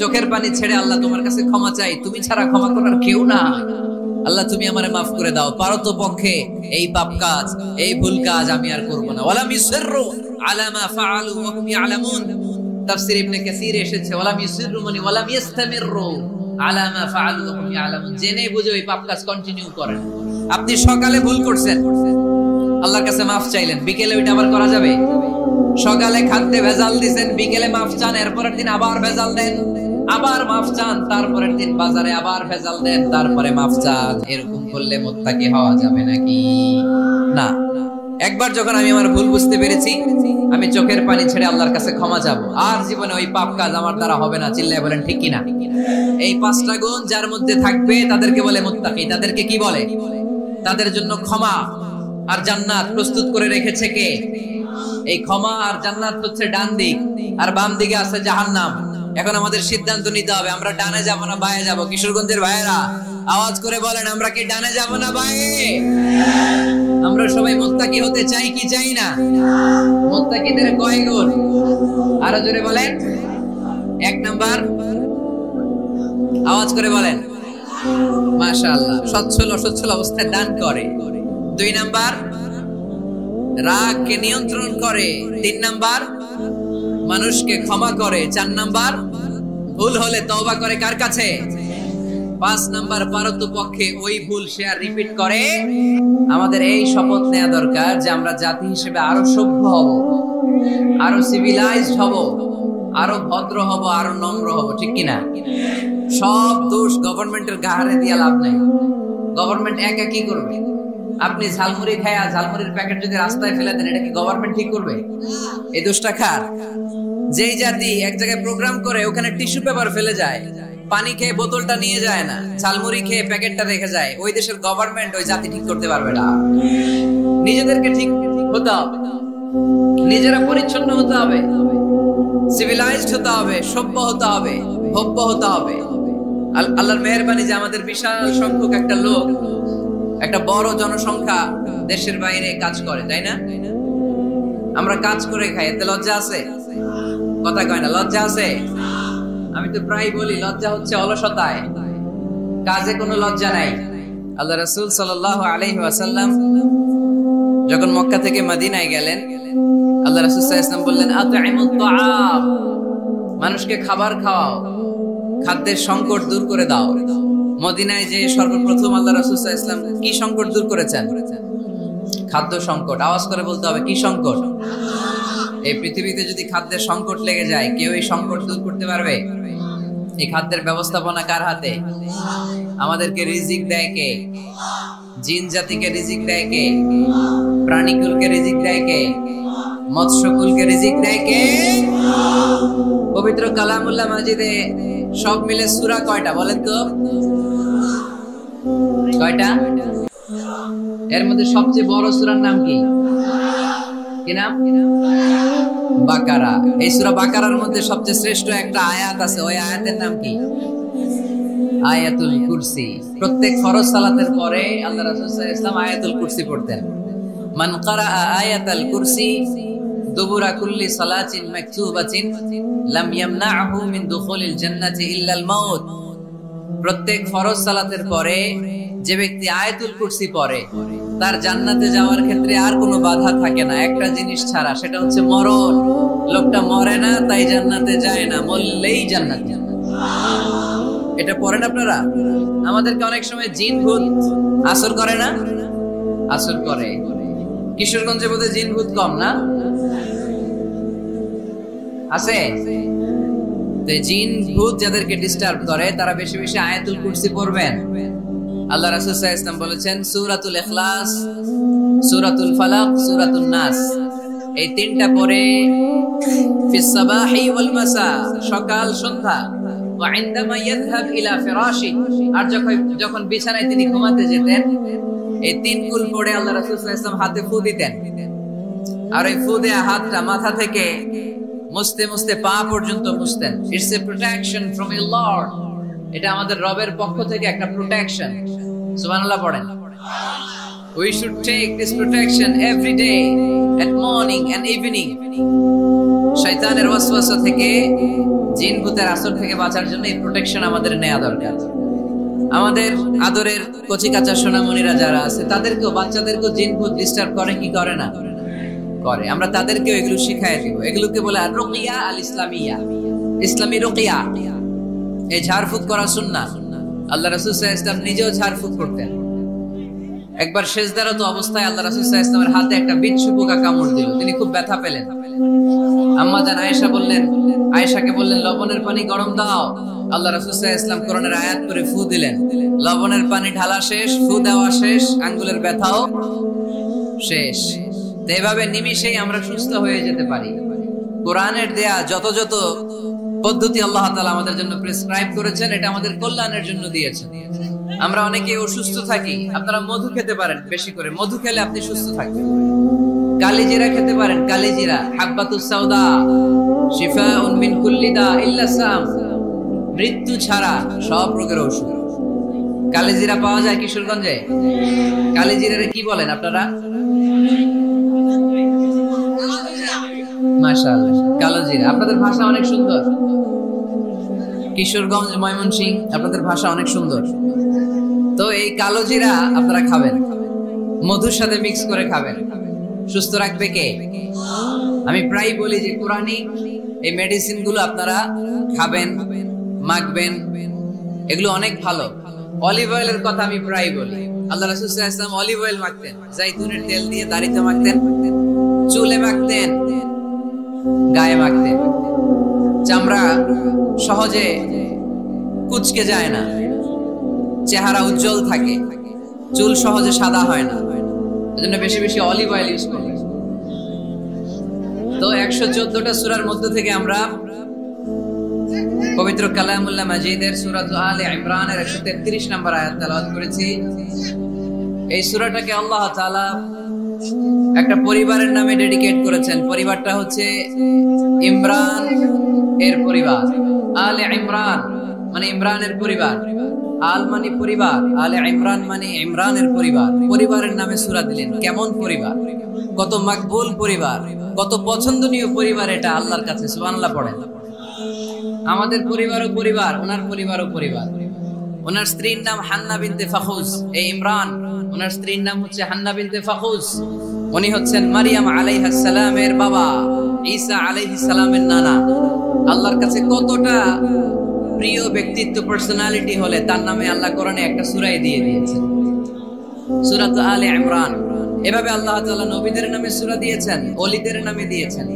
চোখের পানি ছেড়ে আল্লাহ তোমার কাছে ক্ষমা চাই, তুমি ছাড়া ক্ষমা করার কেউ না। আল্লাহ তুমি আমারে মাফ করে দাও, পারো তো পক্ষে এই পাপ কাজ, এই ভুল কাজ আমি আর করব না। ওয়ালাম ইউসিররু আলা মা ফাআলু ওয়া হুম ইয়ালামুন। তাফসীর ইবনে কাসীর এসেছে, ওয়ালাম ইউসিররু মানে ওয়ালাম ইস্তামিররু আলা মা ফাআলু ওয়া হুম ইয়ালামুন। জেনে বুঝে ওই পাপ কাজ কন্টিনিউ করেন। আপনি সকালে ভুল করছেন, আল্লাহর কাছে মাফ চাইলেন, বিকেলে ওইটা আবার করা যাবে? সকালে খাদ্যে ভেজাল দিবেন, বিকেলে মাফ চান, এরপরের দিন আবার ভেজাল দেন, আবার মাফ চান, তারপরের দিন বাজারে আবার ভেজাল দেন, তারপরে মাফ চান। এরকম করলে মুত্তাকি হওয়া যাবে নাকি? না। একবার যখন আমি আমার ভুল বুঝতে পেরেছি, আমি চোখের পানি ছেড়ে আল্লাহর কাছে ক্ষমা চাবো, আর জীবনে ওই পাপ কাজ আমার দ্বারা হবে না। চিল্লায় বলেন ঠিক কিনা? এই 5টা গুণ যার মধ্যে থাকবে তাদেরকে বলে মুত্তাকি। তাদেরকে কি বলে? তাদের জন্য ক্ষমা আর জান্নাত প্রস্তুত করে রেখেছে কে? এই ক্ষমা আর জান্নাত হচ্ছে ডান দিক, আর বাম দিকে আছে জাহান্নাম। এখন আমাদের সিদ্ধান্ত নিতে হবে, আমরা ডানে যাব না বায়ে যাব। কিশোরগঞ্জের ভাইয়েরা আওয়াজ করে বলেন, আমরা কি ডানে যাব না বায়ে? আমরা আমরা সবাই মুত্তাকি হতে চাই কি চাই না? মুত্তাকিদের কয় গুণ? আরো জোরে বলেন। 1 নাম্বার, আওয়াজ করে বলেন মাশাআল্লাহ, সচ্ছল অসচ্ছল অবস্থায় দান করে। 2 নাম্বার, রাগকে নিয়ন্ত্রণ করে। 3 নাম্বার, মানুষকে ক্ষমা করে। 4 নাম্বার, ভুল হলে তওবা করে কার কাছে? 5 নাম্বার, পারতপক্ষে ওই ভুল সে আর রিপিট করে। আমাদের এই শপথ নেওয়া দরকার যে আমরা জাতি হিসেবে আরো সভ্য হব, আরো সিভিলাইজড হব, আরো ভদ্র হব, আরো নম্র হব, ঠিক কিনা? সব দোষ গভর্নমেন্টের গাহারে দিয়া লাভ নাই। গভর্নমেন্ট একা কি করবে? আপনি ঝালমুড়ি খায়া ঝালমুড়ির প্যাকেট যদি রাস্তায় ফেলে দেন, এটা কি গভর্নমেন্ট ঠিক করবে? এই দোষটা কার? যেই জাতি এক জায়গায় প্রোগ্রাম করে ওখানে টিস্যু পেপার ফেলে যায়, পানি খেয়ে বোতলটা নিয়ে যায় না, ঝালমুড়ি খেয়ে প্যাকেটটা রেখে যায়, ওই দেশের গভর্নমেন্ট ওই জাতি ঠিক করতে পারবে না। নিজেদেরকে ঠিক হতে হবে, নিজেরা পরিচ্ছন্ন হতে হবে, সিভিলাইজড হতে হবে, সভ্য হতে হবে, ভব্য হতে হবে। আল্লাহর মেহেরবানি যে আমাদের বিশাল সংখ্যক একটা লোক, একটা বড় জনসংখ্যা দেশের বাইরে কাজ করে, তাই না? আমরা কাজ করে খাই, এতে লজ্জা আছে? কথা কয় না, লজ্জা আছে? আমি তো প্রায় বলি লজ্জা হচ্ছে অলসতায়, কাজে কোনো লজ্জা নাই। আল্লাহ রাসূল সাল্লাল্লাহু আলাইহি ওয়াসাল্লাম যখন মক্কা থেকে মদিনায় গেলেন, আল্লাহ রাসূল সাল্লাল্লাহু আলাইহি ওয়াসাল্লাম বললেন, আত'ইমুত তাআম, মানুষকে খাবার খাওয়াও, খাদ্যের সংকট দূর করে দাও। মদিনায় যে সর্বপ্রথম আল্লাহ রাসূল সাল্লাল্লাহু আলাইহি ওয়াসাল্লাম কি সংকট দূর করেছেন? খাদ্য সংকট। আওয়াজ করে বলতে হবে, কি সংকট? এই পৃথিবীতে যদি খাদ্যের সংকট লেগে যায়, কেউ এই সংকট দূর করতে পারবে? এই খাদ্যের ব্যবস্থাপনা কার হাতে? আমাদেরকে রিজিক দেয় কে? জিন জাতিকে রিজিক দেয় কে? প্রাণীকুলকে রিজিক দেয় কে? মৎস্যকুলকে রিজিক দেয় কে? পবিত্র কালামুল্লাহ মাজিদে সব মিলে সূরা কয়টা বলেন তো? কয়টা? এর মধ্যে সবচেয়ে বড় সূরার নাম কি? কি নাম? বাকারা। এই সূরা বাকারার মধ্যে সবচেয়ে শ্রেষ্ঠ একটা আয়াত আছে, ওই আয়াতের নাম কি? আয়াতুল কুরসি। প্রত্যেক ফরজ সালাতের পরে আল্লাহ রাসূল সাল্লাল্লাহু আলাইহি ওয়াসাল্লাম আয়াতুল কুরসি পড়তেন। মান ক্বারাআ আয়াতাল কুরসি দুবুরা কুল্লি সালাতিন মাকতুবাতিন লাম ইয়ামনাহু মিন দুখুলিল জান্নাতি ইল্লাল মাউত। প্রত্যেক ফরজ সালাতের পরে যে ব্যক্তি আয়াতুল কুরসি পড়ে, তার জান্নাতে যাওয়ার ক্ষেত্রে আর কোনো বাধা থাকে না, একটা জিনিস ছাড়া, সেটা হচ্ছে মরণ। লোকটা মরে না তাই জান্নাতে যায় না, মরলেই জান্নাতে। এটা পড়েন আপনারা? আমাদেরকে অনেক সময় জিন ভূত আসর করে না? আসর করে। কিশোরগঞ্জে বোধহয় জিন ভূত কম না? আছে? তো জিন ভূত যাদেরকে ডিস্টার্ব করে তারা বেশি বেশি আয়াতুল কুরসি পড়বেন। আল্লাহ রাসূল সাল্লাল্লাহু আলাইহি ওয়াসাল্লাম বলেছেন, সূরাতুল ইখলাস, সূরাতুল ফালাক, সূরাতুন নাস, এই তিনটা পড়ে ফিস সাবাহি ওয়াল মাসা, সকাল সন্ধ্যা, ওয়া ইনদামা ইয়াযহাব ইলা ফিরাশি, আর যখন বিছানায় তিনি ঘুমাতে যেতেন, এই তিন কুল পড়ে আল্লাহ রাসূল সাল্লাল্লাহু আলাইহি ওয়াসাল্লাম হাতে ফু দিতেন। আর এই ফু দেয়া হাতটা মাথা থেকে মুছতে মুছতে পা পর্যন্ত মুছতেন। It's a protection from your lord. এটা আমাদের রবের পক্ষ থেকে একটা প্রোটেকশন। সুবহানাল্লাহ পড়েন। We should take this protection every day at morning and evening. শয়তানের ওয়াসওয়াসা থেকে, জিন ভূতের আসর থেকে বাঁচার জন্য এই প্রোটেকশন আমাদের নেওয়া দরকার। আমাদের আদরের কচিকাঁচা সোনামণিরা যারা আছে, তাদেরকেও, বাচ্চাদেরকেও জিন ভূত ডিস্টার্ব করে কি করে না? করে। আমরা তাদেরকেও এগুলো শিখাই দিব। এগুলোকে বলে আর রুকিয়া আল ইসলামিয়া, ইসলামী রুকিয়া। এই ঝাড়ফুঁক করা সুন্নাহ। আল্লাহ রাসূল সাল্লাল্লাহু আলাইহি ওয়াসাল্লাম নিজেও ঝাড়ফুঁক করতেন। একবার সেজদারত অবস্থায় আল্লাহ রাসূল সাল্লাল্লাহু আলাইহি ওয়াসাল্লামের হাতে একটা বিচ্ছু পোকা কামড় দিল, তিনি খুব ব্যথা পেলেন। আম্মা জান আয়েশাকে বললেন লবণের পানি গরম দাও। আল্লাহ রাসূল সাল্লাল্লাহু আলাইহি ওয়াসাল্লাম কোরআনের আয়াত করে ফু দিলেন, লবণের পানি ঢালা শেষ, ফু দেওয়া শেষ, আঙ্গুলের ব্যথাও শেষ। তো এভাবে নিমিষেই আমরা সুস্থ হয়ে যেতে পারি। কোরআনের দেয়া যত যত পদ্ধতি আল্লাহ তাআলা আমাদের জন্য প্রেসক্রাইব করেছেন, এটা আমাদের কল্যাণের জন্য দিয়েছেন। আমরা অনেকে অসুস্থ থাকি, আপনারা মধু খেতে পারেন বেশি করে, মধু খেলে আপনি সুস্থ থাকবেন। কালিজিরা খেতে পারেন, কালিজিরা, হাব্বাতুস সাউদা, শিফাউন মিন কুল্লি দা ইল্লা সাম, মৃত্যু ছাড়া সব রোগের ঔষধ। কালিজিরা পাওয়া যায় কিশোরগঞ্জে? কালিজিরারে কি বলেন আপনারা? মাশাআল্লাহ, কালোজিরা। আপনাদের ভাষা অনেক সুন্দর। কিশোরগঞ্জ, ময়মনসিংহ, আপনাদের ভাষা অনেক সুন্দর। তো এই কালোজিরা আপনারা খাবেন, মধুর সাথে মিক্স করে খাবেন। সুস্থ রাখবে কে? আমি প্রায় বলি যে কোরআনিক এই মেডিসিন গুলো আপনারা খাবেন, মাখবেন, এগুলো অনেক ভালো। অলিভ অয়েলের কথা আমি প্রায় বলি। আল্লাহ রাসূল সাল্লাল্লাহু আলাইহি ওয়াসাল্লাম অলিভ অয়েল মাখতেন, জাইতুনের তেল দিয়ে দাড়িতে মাখতেন, চুলে মাখতেন, গায়ে মাখতেন। চামড়া সহজে কুচকে যায় না, চেহারা উজ্জ্বল থাকে, চুল সহজে সাদা হয় না, এজন্য বেশি বেশি অলিভ অয়েল ইউজ করবেন। তো 114টা সূরার মধ্য থেকে আমরা পবিত্র কালামুল্লাহ মাজিদের সূরা আলে ইমরানের 133 নম্বর আয়াত তেলাওয়াত করেছি। এই সূরাটাকে আল্লাহ তাআলা একটা পরিবারের নামে ডেডিকেট করেছেন। পরিবারটা হচ্ছে ইমরান এর পরিবার। আলে ইমরান মানে ইমরানের পরিবার, আল মানে পরিবার, আলে ইমরান মানে ইমরানের পরিবার। পরিবারের নামে সূরা দিলেন। কেমন পরিবার, কত মাকবুল পরিবার, কত পছন্দনীয় পরিবার এটা আল্লাহর কাছে। সুবহানাল্লাহ পড়েন। আমাদের পরিবারও পরিবার, ওনার পরিবারও পরিবার। ওনার স্ত্রীর নাম হান্না বিনতে ফাখুজ। এই ইমরান, ওনার স্ত্রীর নাম হচ্ছে হান্না বিনতে ফাখুজ। উনি হচ্ছেন মারিয়াম আলাইহিস সালামের বাবা, ঈসা আলাইহিস সালামের নানা। আল্লাহর কাছে কতটা প্রিয় ব্যক্তিত্ব, পার্সোনালিটি হলে তার নামে আল্লাহ কোরআনে একটা সূরাই দিয়ে দিয়েছেন, সূরা আলে ইমরান। এভাবে আল্লাহ তাআলা নবীদের নামে সূরা দিয়েছেন, ওলিদের নামে দিয়েছেন।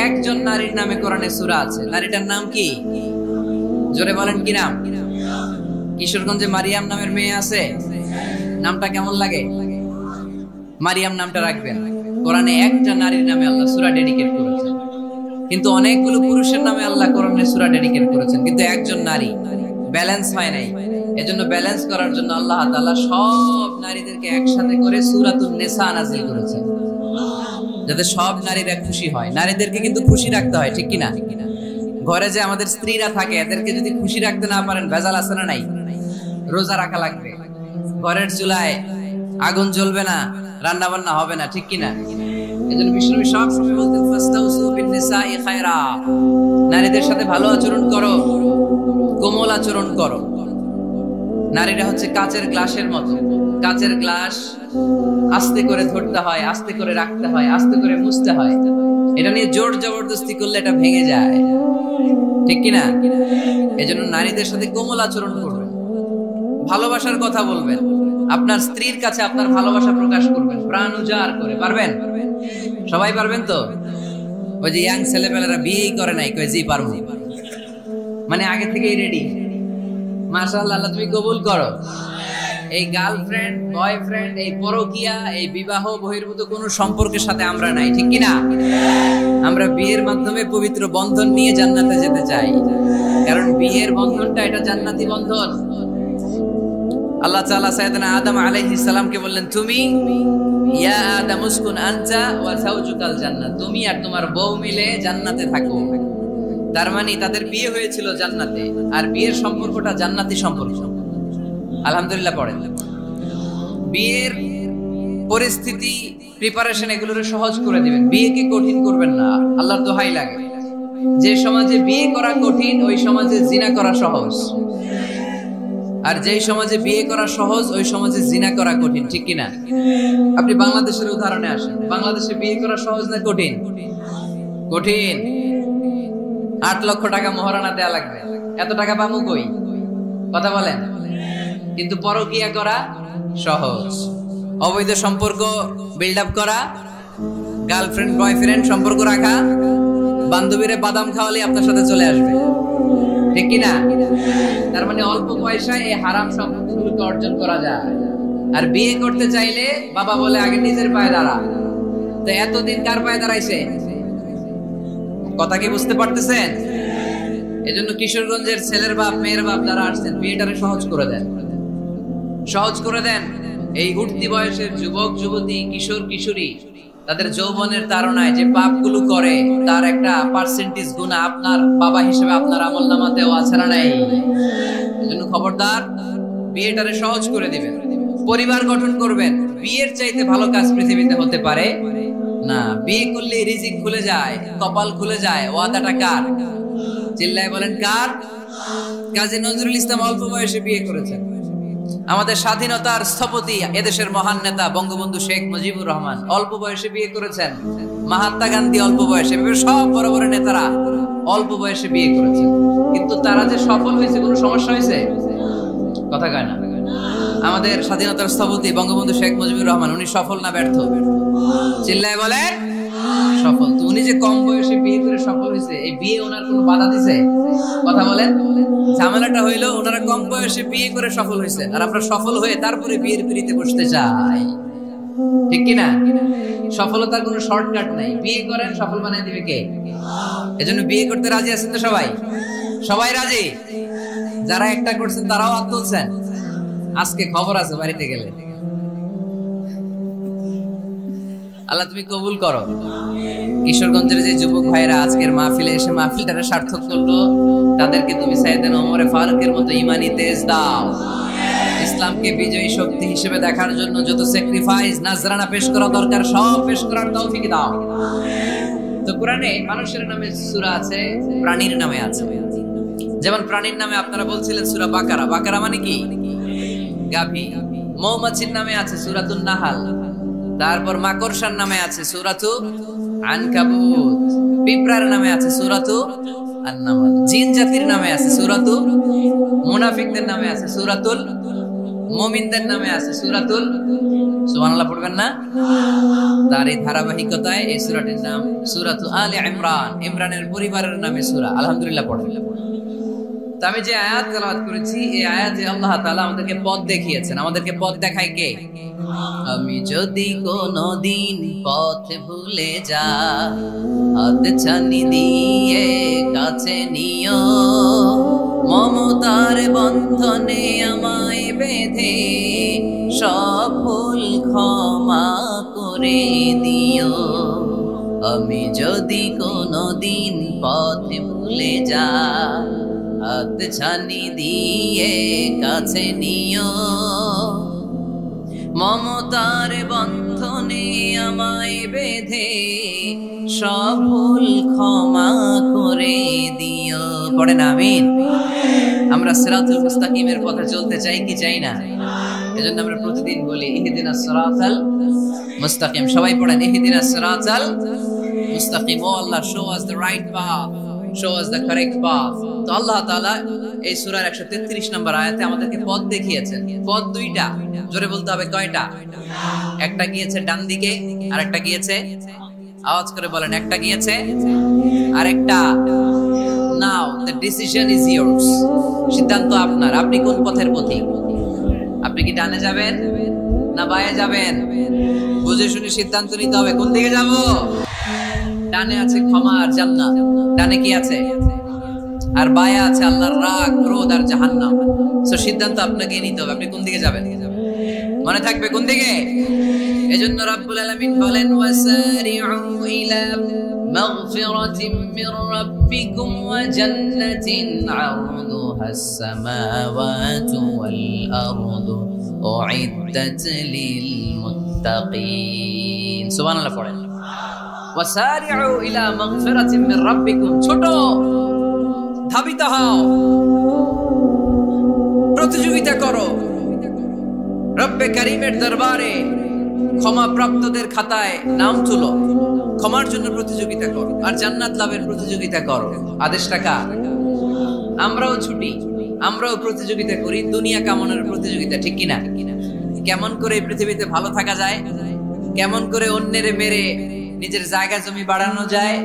একজন নারীর নামে কোরআনে সূরা আছে। নারীটার নাম কি? জোরে বলেন, কি নাম? কিশোরগঞ্জে মারিয়াম নামের মেয়ে আছে। নামটা কেমন লাগে? মারিয়াম নামটা রাখবেন। কোরআনে একটা নারীর নামে আল্লাহ সূরা ডেডিকেট করেছেন, কিন্তু অনেকগুলো পুরুষের নামে আল্লাহ কোরআনে সূরা ডেডিকেট করেছেন, কিন্তু একজন নারী। ব্যালেন্স হয় নাই। এজন্য ব্যালেন্স করার জন্য আল্লাহ তাআলা সব নারীদেরকে একসাথে করে সূরাতুন নিসা নাযিল করেছেন, যাতে সব নারীরা খুশি হয়। নারীদেরকে কিন্তু খুশি রাখতে হয়, ঠিক কিনা? ঘরে যে আমাদের স্ত্রীরা থাকে, এদেরকে যদি খুশি রাখতে না পারেন, ভেজাল আছে না নাই? রোজা রাখা লাগবে, ঘরের চুলায় আগুন জ্বলবে না, রান্না বান্না হবে না, ঠিক কিনা? এজন্য বিশ্বনবী সব সময় বলতেন ফাস্তাউসু বিন-নিসাই খায়রা, নারীদের সাথে ভালো আচরণ করো, কোমল আচরণ করো। নারীরা হচ্ছে কাচের গ্লাসের মতো। কাচের গ্লাস আস্তে করে ধরতে হয়, আস্তে করে রাখতে হয়, আস্তে করে মুছতে হয়। এটা নিয়ে জোর জবরদস্তি করলে এটা ভেঙে যায়, ঠিক কিনা? এজন্য নারীদের সাথে কোমল আচরণ করবেন, ভালোবাসার কথা বলবেন, আপনার স্ত্রীর কাছে আপনার ভালোবাসা প্রকাশ করবেন প্রাণ উজাড় করে। পারবেন? সবাই পারবেন তো? ওই যে ইয়াং ছেলেপেলেরা বিয়েই করে নাই, কই জি পারবো, মানে আগে থেকেই রেডি। মাশাআল্লাহ, আল্লাহ তুমি কবুল করো। এই গার্লফ্রেন্ড, বয়ফ্রেন্ড, এই পরকিয়া, এই বিবাহ বহির্ভূত কোনো সম্পর্কের সাথে আমরা নাই, ঠিক কিনা? আমরা বিয়ের মাধ্যমে পবিত্র বন্ধন নিয়ে জান্নাতে যেতে চাই, কারণ বিয়ের বন্ধনটা এটা জান্নাতি বন্ধন। আল্লাহ তাআলা সাইয়েদনা আদম আলাইহিস সালামকে বললেন, তুমি ইয়া আদম উসকুন আনতা ওয়া যাওজুকাল জান্নাত, তুমি আর তোমার বউ মিলে জান্নাতে থাকো। তার মানে তাদের বিয়ে হয়েছিল জান্নাতে, আর বিয়ের সম্পর্কটা জান্নাতি সম্পর্ক। আলহামদুলিল্লাহ পড়েন। বিয়ের পরিস্থিতি, প্রিপারেশন এগুলোরে সহজ করে দিবেন, বিয়েকে কঠিন করবেন না। আল্লাহর দোহাই লাগে, যে সমাজে বিয়ে করা কঠিন ওই সমাজে জিনা করা সহজ, আর যেই সমাজে বিয়ে করা সহজ ওই সমাজে জিনা করা কঠিন, ঠিক কিনা? আপনি বাংলাদেশের উদাহরণে আসেন। বাংলাদেশে বিয়ে করা সহজ না কঠিন? কঠিন। 8 লক্ষ টাকা মহারণা দেয়া লাগবে। এত টাকা পাবো কই? কথা বলেন। কিন্তু পরকিয়া করা সহজ। অবৈধ সম্পর্ক বিল্ড আপ করা, গার্লফ্রেন্ড বয়ফ্রেন্ড সম্পর্ক রাখা, বান্ধবীরে বাদাম খাওয়ালে আপনার সাথে চলে আসবে, ঠিক কিনা? তার মানে অল্প পয়সায় এই হারাম সম্পর্কগুলোকে অর্জন করা যায়। আর বিয়ে করতে চাইলে বাবা বলে আগে নিজের পায়ে দাঁড়া। তো এতদিন কার পায়ে দাঁড়াইছে? কথা কি বুঝতে পারতেছেন? এজন্য কিশোরগঞ্জের ছেলের বাপ, মেয়ের বাপ যারা আসছেন, বিয়েটারে সহজ করে দেন, সহজ করে দেন। এই উঠতি বয়সের যুবক যুবতী, কিশোর কিশোরী, তাদের যৌবনের তাড়নায় যে পাপগুলো করে তার একটা পার্সেন্টেজ গুনাহ আপনার বাবা হিসেবে আপনার আমলনামাতেও আছে না নাই? এজন্য খবরদার বিয়েটারে সহজ করে দিবেন, পরিবার গঠন করবেন। বিয়ের চাইতে ভালো কাজ পৃথিবীতে হতে পারে না। বিয়ে করলে রিজিক খুলে যায়, কপাল খুলে যায়। ওয়াদাটা কার? চিল্লায় বলেন কার? কাজী নজরুল ইসলাম অল্প বয়সে বিয়ে করেছেন। আমাদের স্বাধীনতার স্থপতি এদেশের মহান নেতা বঙ্গবন্ধু শেখ মুজিবুর রহমান অল্প বয়সে বিয়ে করেছেন। মহাত্মা গান্ধী অল্প বয়সে, সব বড় বড় নেতারা অল্প বয়সে বিয়ে করেছেন। কিন্তু তারা যে সফল হয়েছে, কোনো সমস্যা হয়েছে? কথা কয় না। আমাদের স্বাধীনতার স্থপতি বঙ্গবন্ধু শেখ মুজিবুর রহমান, উনি সফল না ব্যর্থ? চিল্লায় বলেন সফল। তো উনি যে কম বয়সে বিয়ে করে সফল হয়েছে, এই বিয়ে ওনার কোনো বাধা দিছে? কথা বলেন। ঝামেলাটা হইলো ওনারা কম বয়সে বিয়ে করে সফল হয়েছে, আর আমরা সফল হয়ে তারপরে বিয়ের পিড়িতে বসতে চাই, ঠিক কিনা? সফলতার কোনো শর্টকাট নাই। বিয়ে করেন, সফল বানিয়ে দিবে কে? এজন্য বিয়ে করতে রাজি আছেন তো সবাই? সবাই রাজি? যারা একটা করছেন তারাও হাত তুলছেন। আজকে খবর আছে বাড়িতে গেলে। আল্লাহ তুমি কবুল করো। কিশোরগঞ্জের যে যুবক ভাইরা আজকের মাহফিলে এসে মাহফিলটাকে সার্থক করলো, তাদেরকে তুমি সাইয়েদনা ওমর ফারুকের মতো ঈমানি তেজ দাও। ইসলামকে বিজয়ী শক্তি হিসেবে দেখার জন্য যত স্যাক্রিফাইস নাজরানা পেশ করা দরকার সব পেশ করার তৌফিক দাও। তো কোরআনে মানুষের নামে সূরা আছে, প্রাণীর নামে আছে। যেমন প্রাণীর নামে আপনারা বলছিলেন সূরা বাকারা। বাকারা মানে কি? গাভী। মৌমাছির নামে আছে সূরাতুন নাহাল। তারপর মাকড়সার নামে আছে সূরাতু আনকাবুত। পিঁপড়ার নামে আছে সূরাতু আন-নামল। জিন জাতির নামে আছে সূরাতু, মুনাফিকদের নামে আছে সূরাতুল, মুমিনদের নামে আছে সূরাতুল। সুবহানাল্লাহ পড়বেন না? তার এই ধারাবাহিকতায় এই সূরাটির নাম সূরাতু আলে ইমরান। ইমরানের পরিবারের নামে সূরা। আলহামদুলিল্লাহ পড়বেন। তো আমি যে আয়াত তেলাওয়াত করেছি, এই আয়াতে আল্লাহ তাআলা আমাদেরকে পথ দেখিয়েছেন। আমাদেরকে পথ দেখায় কে? আমি যদি কোনদিন পথ ভুলে যাই, হাত ছানি দিয়ে কাছে নিও, মমতার বন্ধনে আমায় বেঁধে সব ভুল ক্ষমা করে দিও। আমি যদি কোনদিন পথ ভুলে যাই, হাত ছানি দিয়ে কাছে নিও, মমতার বন্ধনে আমায় বেঁধে সব ভুল ক্ষমা করে দিও। পড়েন আমিন। আমরা সিরাতুল মুস্তাকিমের পথে চলতে চাই কি চাই না? এজন্য আমরা প্রতিদিন বলি ইহদিনাস সিরাতাল মুস্তাকিম। সবাই পড়েন ইহদিনাস সিরাতাল মুস্তাকিম। ও আল্লাহ, show us the right path, show us the correct path। তো আল্লাহ তাআলা এই সূরার 133 নম্বর আয়াতে আমাদেরকে পথ দেখিয়েছেন। পথ দুইটা, জোরে বলতে হবে কয়টা? একটা গিয়েছে ডান দিকে, আর একটা গিয়েছে, আওয়াজ করে বলেন, একটা গিয়েছে আর একটা। নাও the decision is yours। সিদ্ধান্ত আপনার। আপনি কোন পথের পথিক? আপনি কি ডানে যাবেন না বাঁয়ে যাবেন? বুঝে শুনে সিদ্ধান্ত নিতে হবে কোন দিকে যাব। ডানে আছে ক্ষমা আর জান্নাত। ডানে কি আছে? আর বাঁয়ে আছে আল্লাহর রাগ, ক্রোধ আর জাহান্নাম। সো সিদ্ধান্ত আপনাকে নিতে হবে, আপনি কোন দিকে যাবেন। মনে থাকবে কোন দিকে। এজন্য রাব্বুল আলামিন বলেন ওয়াসারিউ ইলা মাগফিরাতিন মির রাব্বিকুম ওয়া জান্নাতিন আরদুহাস সামাওয়াতু ওয়াল আরদু উইদ্দাত লিল মুত্তাকিন। সুবহানাল্লাহ পড়েন। ওয়াসারিউ ইলা মাগফিরাতিন মির রাব্বিকুম। ছোট ধাবিত হও, প্রতিযোগিতা করো রব্বে কারীমের দরবারে। ক্ষমা প্রাপ্তদের খাতায় নাম তুলো, ক্ষমার জন্য প্রতিযোগিতা করো, আর জান্নাত লাভের প্রতিযোগিতা করো। আদেশটা কার? আমরাও ছুটি, আমরাও প্রতিযোগিতা করি, দুনিয়া কামনার প্রতিযোগিতা, ঠিক কিনা? কেমন করে এই পৃথিবীতে ভালো থাকা যায়, কেমন করে অন্যের মেরে নিজের জায়গা জমি বাড়ানো যায়,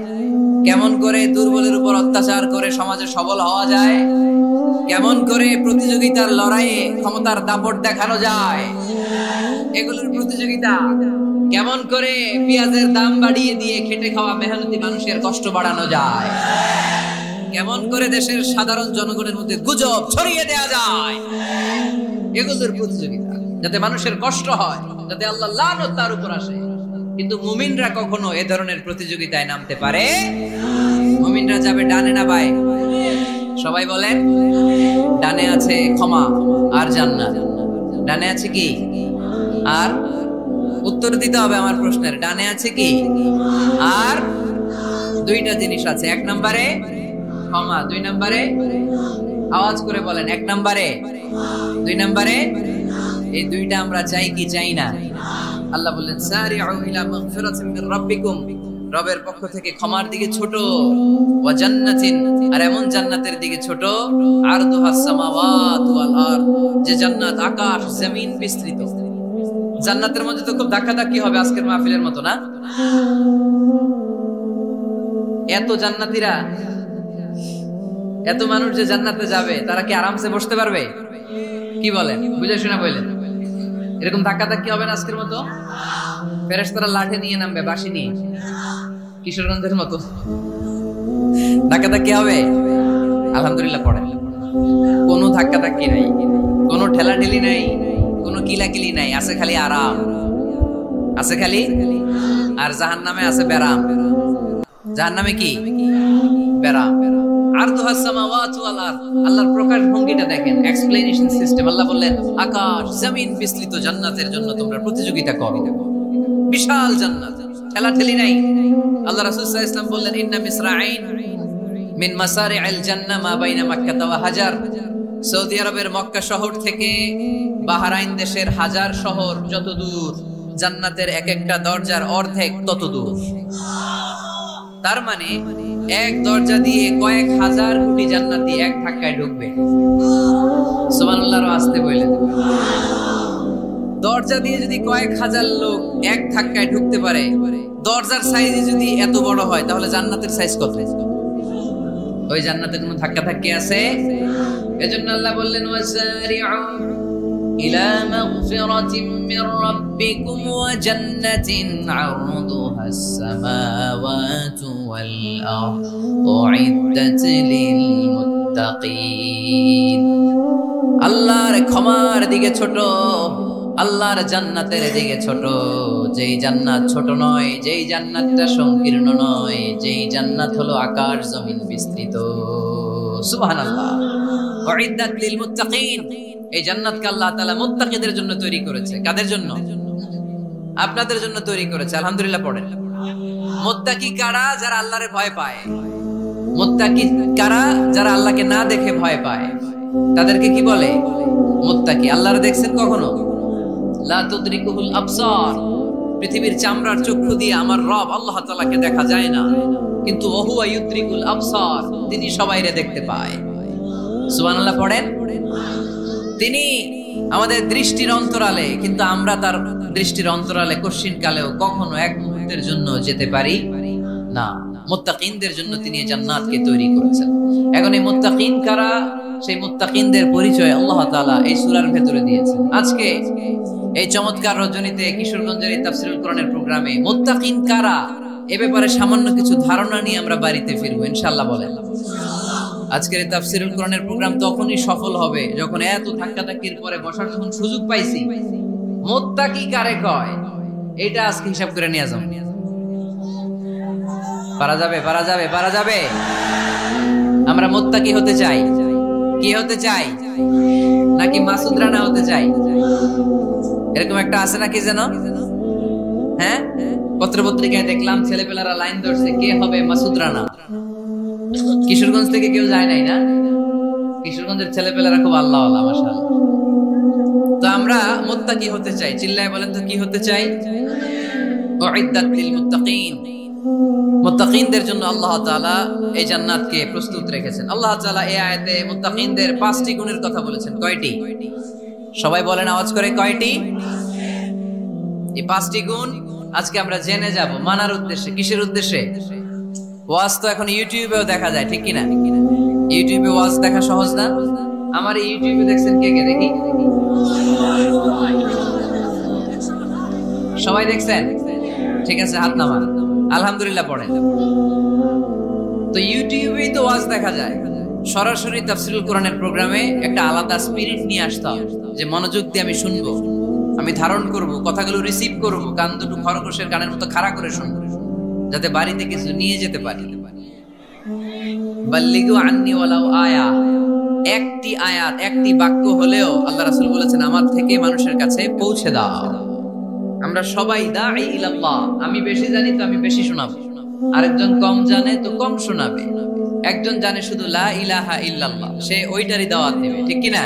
কেমন করে দুর্বলের উপর অত্যাচার করে সমাজে সবল হওয়া যায়, কেমন করে প্রতিযোগিতার লড়াইয়ে ক্ষমতার দাপট দেখানো যায়, এগুলোর প্রতিযোগিতা। কেমন করে পেঁয়াজের দাম বাড়িয়ে দিয়ে খেটে খাওয়া মেহনতি মানুষের কষ্ট বাড়ানো যায়, কেমন করে দেশের সাধারণ জনগণের মধ্যে গুজব ছড়িয়ে দেয়া যায়, এগুলোর প্রতিযোগিতা, যাতে মানুষের কষ্ট হয়, যাতে আল্লাহ লানত তার উপর আসে। কিন্তু মুমিনরা কখনো এ ধরনের প্রতিযোগিতায় নামতে পারে? মুমিনরা যাবে ডানে না বাঁয়ে? সবাই বলেন, ডানে আছে ক্ষমা আর জান্নাত। ডানে আছে কি? আর উত্তর দিতে হবে আমার প্রশ্নের। ডানে আছে কি? আর দুইটা জিনিস আছে। এক নম্বরে ক্ষমা, দুই নম্বরে আওয়াজ করে বলেন, এক নম্বরে, দুই নম্বরে। এই দুইটা আমরা চাই কি চাই না? আল্লাহ বললেন সারিউ ইলা মাগফিরাতিন মির রাব্বিকুম, রবের পক্ষ থেকে ক্ষমার দিকে ছোট, ওয়া জান্নাতিন, আর এমন জান্নাতের দিকে ছোট, আরদুহাস সামাওয়াতু ওয়াল আরদ, যে জান্নাত আকাশ জমিন বিস্তৃত। জান্নাতের মধ্যে তো খুব ধাক্কাধাক্কি হবে আজকের মাহফিলের মতো না? এত জান্নাতীরা, এত মানুষ যে জান্নাতে যাবে, তারা কি আরামসে বসতে পারবে? কি বলেন? বুঝে শুনে বলেন। এরকম ধাক্কাধাক্কি হবে না আজকের মতো? ফেরেশতারা লাঠি নিয়ে নামবে, বাঁশি নিয়ে, কিশোরগঞ্জের মতো ধাক্কাধাক্কি হবে? আলহামদুলিল্লাহ পড়েন। কোনো ধাক্কাধাক্কি নাই, কোনো ঠেলাঠেলি নাই, কোনো কিলাকিলি নাই, আছে খালি আরাম, আছে খালি। আর জাহান্নামে আছে বেরাম। জাহান্নামে কি? বেরাম। আরদুহাস সামাওয়াতু ওয়াল আরদ, আল্লাহর প্রকাশ ভঙ্গিটা দেখেন, এক্সপ্লেনেশন সিস্টেম। আল্লাহ বললেন আকাশ জমিন বিস্তৃত জান্নাতের জন্য তোমরা প্রতিযোগিতা করো। বিশাল জান্নাত, ঠেলাঠেলি নাই। আল্লাহ রাসূল সাল্লাল্লাহু আলাইহি ওয়াসাল্লাম বললেন ইন্না মিসরাঈন মিন মাসারি'আল জান্নাহ মা বাইনা মাক্কাহ ওয়া হাজার। সৌদি আরবের মক্কা শহর থেকে বাহরাইন দেশের হাজার শহর যত দূর, জান্নাতের এক একটা দরজার অর্ধেক তত দূর। তার মানে এক দরজা দিয়ে কয়েক হাজার কোটি জান্নাতি এক ধাক্কায় ঢুকবে। সুবহানাল্লাহর আস্তে বলে দেবে। দরজা দিয়ে যদি কয়েক হাজার লোক এক ধাক্কায় ঢুকতে পারে, দরজার সাইজ যদি এত বড় হয়, তাহলে জান্নাতের সাইজ কত? ওই জান্নাতের কোনো ধাক্কা ধাক্কি আছে? এজন্য আল্লাহ বললেন ওয়াসারিউ ইলা মাগফিরাতিন মির রাব্বিকুম ওয়া জান্নাতিন আরদুহাস সামাওয়াতু ওয়াল আরদু উইদ্দাত লিল মুত্তাকিন। আল্লাহর ক্ষমার দিকে ছোট, আল্লাহর জান্নাতের দিকে ছোট। যেই জান্নাত ছোট নয়, যেই জান্নাতটা সংকীর্ণ নয়, যেই জান্নাত হলো আকাশ জমিন বিস্তৃত। সুবহানাল্লাহ। উইদ্দাত লিল মুত্তাকিন, এই জান্নাতকে আল্লাহ তাআলা মুত্তাকিদের জন্য তৈরি করেছে। কাদের জন্য? আপনাদের জন্য তৈরি করেছে। আলহামদুলিল্লাহ পড়েন। মুত্তাকি কারা? যারা আল্লাহরে ভয় পায়। মুত্তাকি কারা? যারা আল্লাহকে না দেখে ভয় পায়। তাদেরকে কি বলে? মুত্তাকি। আল্লাহরে দেখছেন কখনো? লা তুদরিকুহুল আবসার, পৃথিবীর চামড়ার চক্ষু দিয়ে আমার রব আল্লাহ তাআলাকে দেখা যায় না, কিন্তু ওহুয়া ইউদরিকুল আবসার, তিনি সবাইরে দেখতে পায়। সুবহানাল্লাহ পড়েন। তিনি আমাদের দৃষ্টির অন্তরালে, কিন্তু আমরা তার দৃষ্টির অন্তরালে কশিন কালেও কখনো এক মুহূর্তের জন্য যেতে পারি না। মুত্তাকিনদের জন্য তিনি এই জান্নাতকে তৈরি করেছেন। এখন এই মুত্তাকিন কারা? সেই মুত্তাকিনদের পরিচয় আল্লাহ তাআলা এই সূরার ভেতরে দিয়েছেন। আজকে এই চমৎকার রজনীতে কিশোরগঞ্জের এই তাফসীরুল কোরআনের প্রোগ্রামে মুত্তাকিন কারা এ ব্যাপারে সামান্য কিছু ধারণা নিয়ে আমরা বাড়িতে ফিরবো ইনশাআল্লাহ। বলেন, আজকের এই তাফসীরুল কোরআনের প্রোগ্রাম তখনই সফল হবে যখন এত ধাক্কাধাক্কির পরে বসার যখন সুযোগ পাইছি, মুত্তাকি কারে কয় এটা আজকে হিসাব করে নিয়ে যাও। পারা যাবে? পারা যাবে? পারা যাবে? আমরা মুত্তাকি হতে চাই। কি হতে চাই? নাকি মাসুদ রানা হতে চাই? এরকম একটা আছে নাকি যেন? হ্যাঁ, পত্রপত্রিকায় দেখলাম ছেলেপেলারা লাইন ধরছে, কে হবে মাসুদ রানা। কিশোরগঞ্জ থেকে কেউ যায় নাই না? কিশোরগঞ্জের ছেলেপেলারা খুব আল্লাহওয়ালা মাশাআল্লাহ। তো আমরা মুত্তাকি হতে চাই। চিল্লায় বলেন তো কি হতে চাই? উইদ্দাত লিল মুত্তাকিন, মুত্তাকিনদের জন্য আল্লাহ তাআলা এই জান্নাতকে প্রস্তুত রেখেছেন। আল্লাহ তাআলা এই আয়াতে মুত্তাকিনদের 5টি গুণের কথা বলেছেন। কয়টি? সবাই বলেন আওয়াজ করে, কয়টি? এই 5টি গুণ আজকে আমরা জেনে যাব মানার উদ্দেশ্যে। কিসের উদ্দেশ্যে? ওয়াজ তো এখন ইউটিউবেও দেখা যায়, ঠিক কি না? ইউটিউবে ওয়াজ দেখা সহজ না? আমার ইউটিউবে দেখছেন কে কে? দেখি সবাই দেখছেন? ঠিক আছে, হাত নামান। আলহামদুলিল্লাহ পড়েন। তো ইউটিউবেই তো ওয়াজ দেখা যায়। সরাসরি তাফসীরুল কোরআনের প্রোগ্রামে একটা আলাদা স্পিরিট নিয়ে আসতে হবে, যে মনোযোগ দিয়ে আমি শুনবো, আমি ধারণ করব, কথাগুলো রিসিভ করব, কান দুটো খরগোশের কানের মতো খাড়া করে শুনবো, যাতে বাড়িতে কিছু নিয়ে যেতে পারি। বাল্লিগু আন্নি ওয়ালাউ আয়া, একটি আয়াত, একটি বাক্য হলেও আল্লাহ রাসূল বলেছেন আমার থেকে মানুষের কাছে পৌঁছে দাও। আমরা সবাই দাঈ ইলাল্লাহ। আমি বেশি জানি তো আমি বেশি শোনাবো, আরেকজন কম জানে তো কম শোনাবে। একজন জানে শুধু লা ইলাহা ইল্লাল্লাহ, সে ওইটারই দাওয়াত দেবে, ঠিক কি না?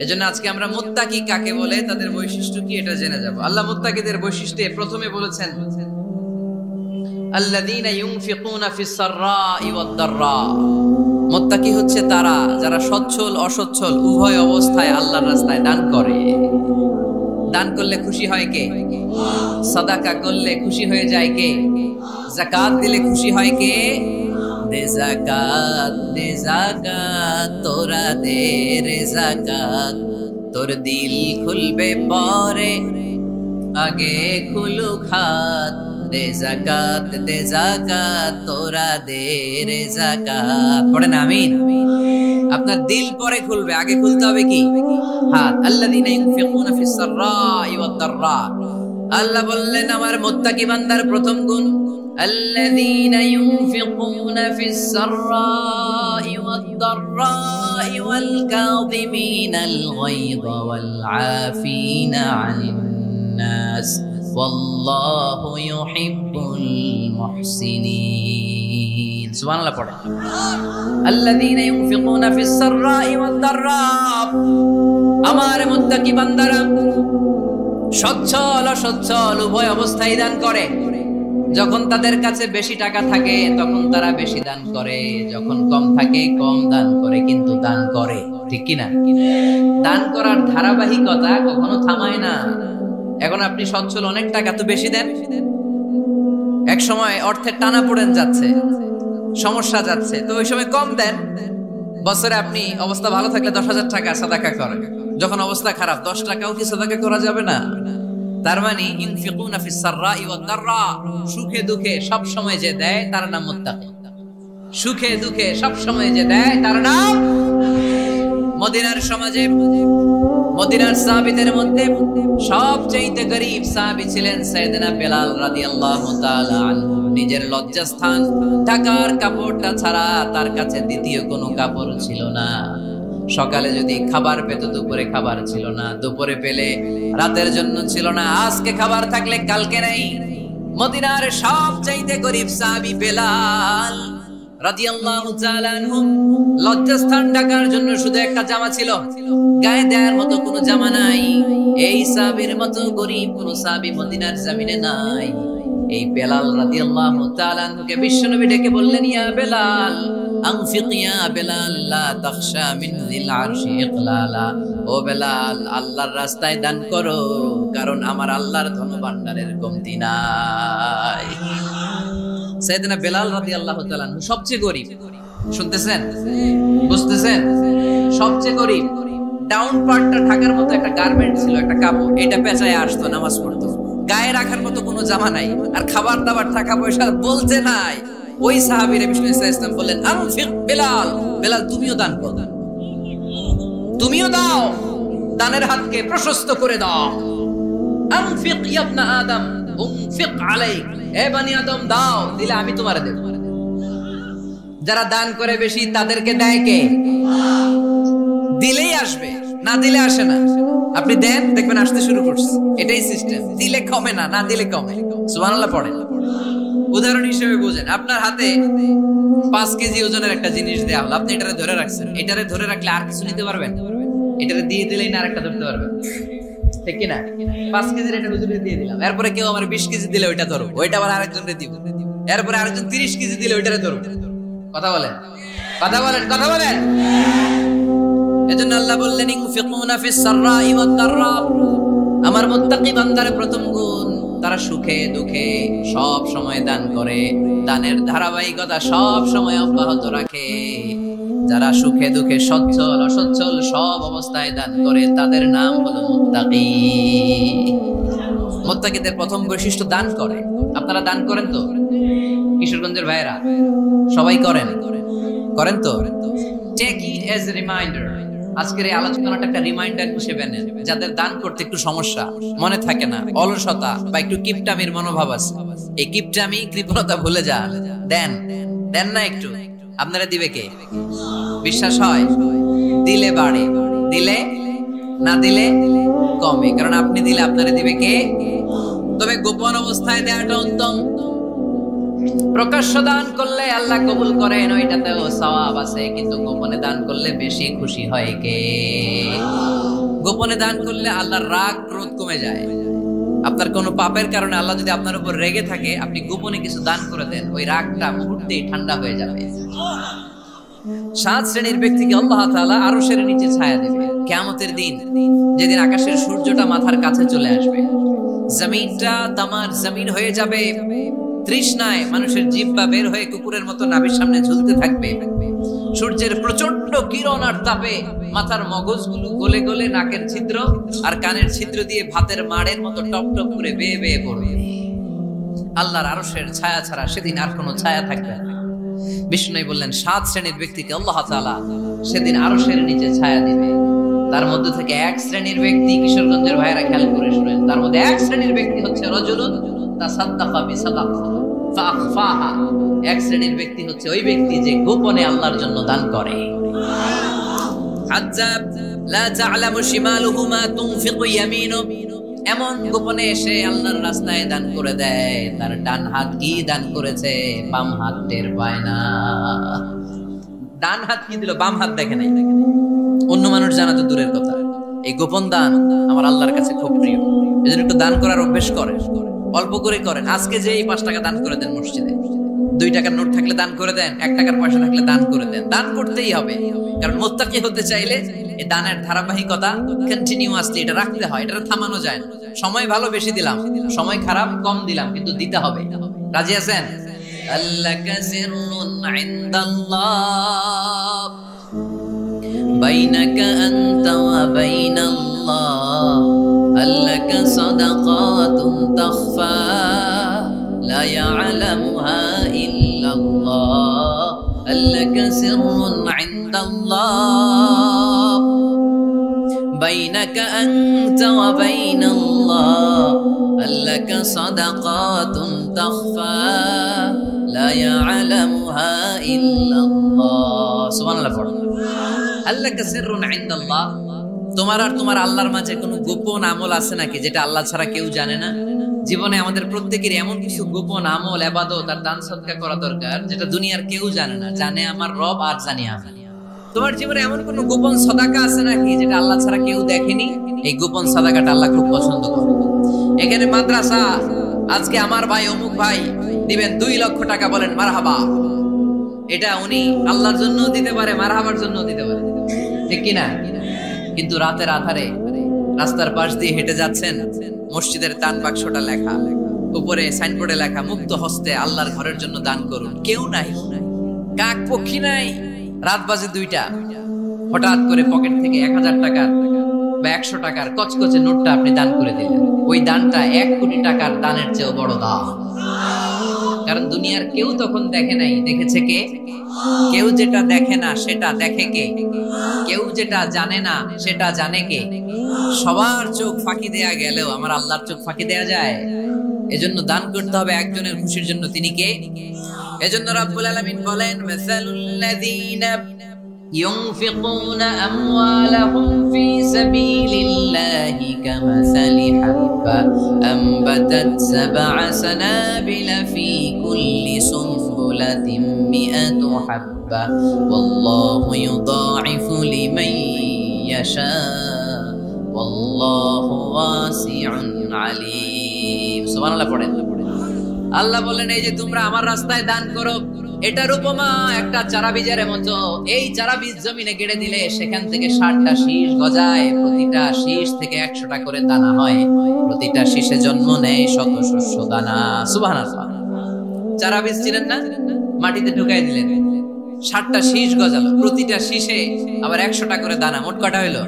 এজন্য আজকে আমরা মুত্তাকি কাকে বলে, তাদের বৈশিষ্ট্য কি, এটা জেনে যাব। আল্লাহ মুত্তাকিদের বৈশিষ্ট্যে প্রথমে বলেছেন আল্লাযীনা ইউনফিকুনা ফিস সাররাই ওয়াদ দাররা। মুত্তাকি হচ্ছে তারা যারা সচ্ছল অসচ্ছল উভয় অবস্থায় আল্লাহর রাস্তায় দান করে। দান করলে খুশি হয় কে? সাদাকা করলে খুশি হয়ে যায় কে? যাকাত দিলে খুশি হয় কে? দে যাকাত তোরা দে রে যাকাত, তোর দিল খুলবে পরে আগে খুলুক হাত। দে যাকাত তোরা দে রে যাকাত। পড়েন আমিন। আপনার দিল পরে খুলবে, আগে খুলতে হবে কি? হাত। আল্লাযীনা ইউনফিকুনা ফিস সাররাই ওয়াদ দাররা। আল্লাহ বললেন আমার মুত্তাকি বান্দার প্রথম গুণ আল্লাযীনা ইউনফিকুনা ফিস সাররাই ওয়াদ দাররাই ওয়াল কাযিমিনাল গায়যা ওয়াল আফিনা আনিন নাস ওয়াল্লাহু ইউহিব্বুল মুহসিনিন। সুবহানাল্লাহ পড়ে। আল্লাযীনা ইউনফিকুনা ফিস সাররাই ওয়াদ দাররা। আমার মুত্তাকি বান্দারা সচ্ছল অসচ্ছল উভয় অবস্থায় দান করে। যখন তাদের কাছে বেশি টাকা থাকে তখন তারা বেশি দান করে, যখন কম থাকে কম দান করে, কিন্তু দান করে, ঠিক কি না? দান করার ধারাবাহিকতা কখনো থামায় না। এখন আপনি সচ্ছল, অনেক টাকা তো বেশি দেন, এক সময় অর্থের টানা পড়েন যাচ্ছে, সমস্যা যাচ্ছে, তো ওই সময় কম দেন। বছরে আপনি অবস্থা ভালো থাকলে 10,000 টাকা সাদাকা করেন, যখন অবস্থা খারাপ 10 টাকাও কি সাদাকা করা যাবে না? তার মানে ইউনফিকুনা ফিস সাররাই ওয়াদ দাররা, সুখে দুঃখে সব সময় যে দেয় তার নাম মুত্তাকি। সুখে দুঃখে সব সময় যে দেয় তার নাম। মদিনার সমাজে মদিনার সাহাবীদের মধ্যে সবচেয়ে গরীব সাহাবী ছিলেন সাইয়েদনা বেলাল রাদিয়াল্লাহু তাআলা আনহু। নিজের লজ্জাস্থান ঢাকার কাপড়টা ছাড়া তার কাছে দ্বিতীয় কোনো কাপড় ছিল না। সকালে যদি খাবার পেত, দুপুরে খাবার ছিল না, দুপুরে পেলে রাতের জন্য ছিল না, আজকে খাবার থাকলে কালকে নাই। মদিনার সবচেয়ে গরীব সাহাবী বেলাল রাদিয়াল্লাহু তাআলা আনহু, লজ্জাস্থান ঢাকার জন্য শুধু একটা জামা ছিল, গায়ে দেওয়ার মতো কোনো জামা নাই। এই সাহাবীর মতো গরীব কোন সাহাবী মদিনার জমিনে নাই। এই বেলাল রাদিয়াল্লাহু তাআলা আনহুকে বিশ্বনবী ডেকে বললেন, ইয়া বেলাল আনফিক ইয়া বেলাল লা তাখশা মিন যিল আরশি ইকলালা। ও বেলাল, আল্লাহর রাস্তায় দান করো, কারণ আমার আল্লাহর ধনভাণ্ডারের কমতি নাই। সাইয়েদনা বেলাল রাদিয়াল্লাহু তাআলা আনহু সবচেয়ে গরীব। শুনতেছেন? বুঝতেছেন? সবচেয়ে গরীব। ডাউন পার্টটা ঢাকার মতো একটা গার্মেন্ট ছিল, একটা কাপড়, এটা পেঁচায় আসতো, নামাজ পড়তো। গায়ে রাখার মতো কোনো জামা নাই, আর খাবার দাবার টাকা পয়সা বলতে নাই। ওই সাহাবীর বিষ্ণু ইসা ইসলাম বললেন, আনফিক বেলাল, বেলাল তুমিও দান করো, তুমিও দাও, দানের হাতকে প্রশস্ত করে দাও। আনফিক ইয়া ইবনা আদম উনফিক আলাইক, এ বনি আদম দাও, দিলে আমি তোমারে দেব। যারা দান করে বেশি তাদেরকে দেয় কে? দিলেই আসবে, না দিলে আসে না। আপনি দেন, দেখবেন আসতে শুরু করছে। এটাই সিস্টেম। দিলে কমে না, না দিলে কমে। সুবহানাল্লাহ পড়েন। উদাহরণ হিসেবে বুঝেন, আপনার হাতে 5 কেজি ওজনের একটা জিনিস দেয়া হলো, আপনি এটারে ধরে রাখছেন। এটারে ধরে রাখলে আর কিছু নিতে পারবেন? এটারে দিয়ে দিলেই না আরেকটা ধরতে পারবেন, ঠিক কি না? 5 কেজির এটা হুজুরে দিয়ে দিলাম, এরপরে কেউ আমার 20 কেজি দিলে ওইটা ধরো, ওইটা আবার আরেকজনকে দিব, এরপরে আরেকজন 30 কেজি দিলে ওইটারে ধরো। কথা বলেন, কথা বলেন, কথা বলেন। এজন্য আল্লাহ বললেন, ইনফিকুনা ফিস সাররাই ওয়াদ দাররা। আমার মুত্তাকি বান্দার প্রথম গুণ, তারা সুখে দুঃখে সব সময় দান করে, দানের ধারাবাহিকতা সব সময় অব্যাহত রাখে। যারা সুখে দুঃখে সচ্ছল অসচ্ছল সব অবস্থায় দান করে, তাদের নাম হলো মুত্তাকি। মুত্তাকিদের প্রথম বৈশিষ্ট্য দান করে। আপনারা দান করেন তো? কিশোরগঞ্জের ভাইয়েরা সবাই করেন? করেন তো? Take it as a reminder. আজকের এই আলোচনাটা একটা রিমাইন্ডার হিসেবে নেন। যাদের দান করতে একটু সমস্যা, মনে থাকে না, অলসতা বা একটু কিপটামির মনোভাব আছে, এই কিপটামি কৃপণতা ভুলে যান, দেন। দেন না একটু, আপনারা দিবে কে? বিশ্বাস হয়? দিলে বাড়ে, দিলে না দিলে কমে, কারণ আপনি দিলে আপনারা দিবে কে? তবে গোপন অবস্থায় দেওয়াটা উত্তম। প্রকাশ্য দান করলে আল্লাহ কবুল করেন, ওইটাতেও সওয়াব আছে, কিন্তু গোপনে দান করলে বেশি খুশি হয় কে? গোপনে দান করলে আল্লাহর রাগ ক্রোধ কমে যায়। আপনার কোনো পাপের কারণে আল্লাহ যদি আপনার উপর রেগে থাকে, আপনি গোপনে কিছু দান করে দেন, ওই রাগটা মুহূর্তেই ঠান্ডা হয়ে যাবে। 7 শ্রেণীর ব্যক্তিকে আল্লাহ তাআলা আরশের নিচে ছায়া দেবে কিয়ামতের দিন, যেদিন আকাশের সূর্যটা মাথার কাছে চলে আসবে, জমিনটা তামার জমিন হয়ে যাবে, তৃষ্ণায় মানুষের জিহ্বা বের হয়ে কুকুরের মতো নাভির সামনে ঝুলতে থাকবে, সূর্যের প্রচন্ড কিরণ আর তাপে মাথার মগজগুলো গলে গলে নাকের ছিদ্র আর কানের ছিদ্র দিয়ে ভাতের মাড়ের মতো টপ টপ করে বেয়ে বেয়ে পড়বে। আল্লাহর আরশের ছায়া ছাড়া সেদিন আর কোনো ছায়া থাকবে না। বিষ্ণু বললেন 7 শ্রেণীর ব্যক্তিকে আল্লাহ তাআলা সেদিন আরশের নিচে ছায়া দিবে। তার মধ্যে থেকে 1 শ্রেণীর ব্যক্তি, কিশোরগঞ্জের ভাইরা খেয়াল করে শুনেন, তার মধ্যে 1 শ্রেণীর ব্যক্তি হচ্ছে রাজুলুন তাসাদ্দাকা বিসাদাকা ফাআখফাহা। 1 শ্রেণীর ব্যক্তি হচ্ছে ওই ব্যক্তি যে গোপনে আল্লাহর জন্য দান করে। আযাব লা তা'লামু শিমালুহু মা তুনফিকু ইয়ামিনু, এমন গোপনে এসে আল্লাহর রাস্তায় দান করে দেয়, তার ডান হাত কি দান করেছে বাম হাত টের পায় না। ডান হাত কি দিল, বাম হাত দেখে নাই। অন্য মানুষ জানা তো দূরের কথা, এই গোপন দান আমার আল্লাহর কাছে খুব প্রিয়। এজন্য একটু দান করার অভ্যাস করেন, অল্প করে করেন। আজকে যে এই 5 টাকা দান করে দেন মসজিদে, 2 টাকার নোট থাকলে দান করে দেন, 1 টাকার পয়সা থাকলে দান করে দেন। দান করতেই হবে, কারণ মুত্তাকি হতে চাইলে এই দানের ধারাবাহিকতা কন্টিনিউয়াসলি এটা রাখতে হয়, এটা থামানো যায় না। সময় ভালো বেশি দিলাম, সময় খারাপ কম দিলাম, কিন্তু দিতে হবে। রাজি আছেন? আল্লাকা সিররুন ইনদাল্লাহ বাইনাকা আনতা ওয়া বাইনাল্লাহ, আল্লাকা সাদাকাতুন তাখফা লা ইয়ালামুহা ইল্লাল্লাহ, আল্লাকা সিররুন ইনদাল্লাহ বাইনাকা আনতা ওয়া বাইনাল্লাহ, আল্লাকা সাদাকাতুন তাখফা লা ইয়ালামুহা ইল্লাল্লাহ। সুবহানাল্লাহ পড়ুন। আল্লাকা সিররুন ইনদাল্লাহ, তোমার আর তোমার আল্লাহর মাঝে কোনো গোপন আমল আছে নাকি যেটা আল্লাহ ছাড়া কেউ জানে না? জীবনে আমাদের প্রত্যেকের এমন কিছু গোপন আমল, ইবাদত আর দান সদকা করা দরকার যেটা দুনিয়ার কেউ জানে না, জানে আমার রব আর জানি আমি। তোমার জীবনে এমন কোন গোপন সাদাকা আছে নাকি যেটা আল্লাহ ছাড়া কেউ দেখেনি? এই গোপন সাদাকাটা আল্লাহ খুব পছন্দ করে। এখানে মাদ্রাসা, আজকে আমার ভাই অমুক ভাই দিবেন 2 লক্ষ টাকা, বলেন মারহাবা। এটা উনি আল্লাহর জন্য দিতে পারে, মারহাবার জন্য দিতে পারে, ঠিক কিনা? কিন্তু রাতের আধারে রাস্তার পাশ দিয়ে হেঁটে যাচ্ছেন, মসজিদের দান বাক্সটা লেখা, উপরে সাইনবোর্ডে লেখা মুক্ত হস্তে আল্লাহর ঘরের জন্য দান করুন। কেউ নাই, কাক পক্ষী নাই, রাত বাজে 2টা, হঠাৎ করে পকেট থেকে 1000 টাকার বা 100 টাকার কচকচে নোটটা আপনি দান করে দিলেন। ওই দানটা 1 কোটি টাকার দানের চেয়েও বড় দান। কারণ দুনিয়ার কেউ তখন দেখে নাই, দেখেছে কে? কেউ যেটা দেখে না সেটা দেখে কে? কেউ যেটা জানে না সেটা জানে কে? সবার চোখ ফাঁকি দেয়া গেলেও আমার আল্লাহর চোখ ফাঁকি দেয়া যায়? এজন্য দান করতে হবে একজনের খুশির জন্য। তিনি কে? এজন্য রাব্বুল আলামিন বলেন, মাসালুল্লাযীনা ইউনফিকুনা আমওয়ালাহুম ফি সাবিলিল্লাহি কামাসালি হাব্বা আমবাতাত সাবআ সানাবিলা ফি কুল্লি সুনবুলাতিন মিআতু হাব্বা ওয়াল্লাহু ইউদাঈফু লিমান ইয়াশা ওয়াল্লাহু ওয়াসিউন আলীম। সুবহানাল্লাহ পড়েন। আল্লাহ বলেন, এই যে তোমরা আমার রাস্তায় দান করো, এটার উপমা একটা চারা বীজের মতো। এই চারা বীজ জমিনে গেড়ে দিলে সেখান থেকে 60টা শীষ গজায়, প্রতিটা শীষ থেকে 100টা করে দানা হয়, প্রতিটা শীষে জন্ম নেয় শত শস্য দানা। সুবহানাল্লাহ। চারা বীজ ছিলেন না, মাটিতে ঢুকাই দিলেন, 60টা শীষ গজালো, প্রতিটা শীষে আবার 100টা করে দানা, মোট কটা হইলো?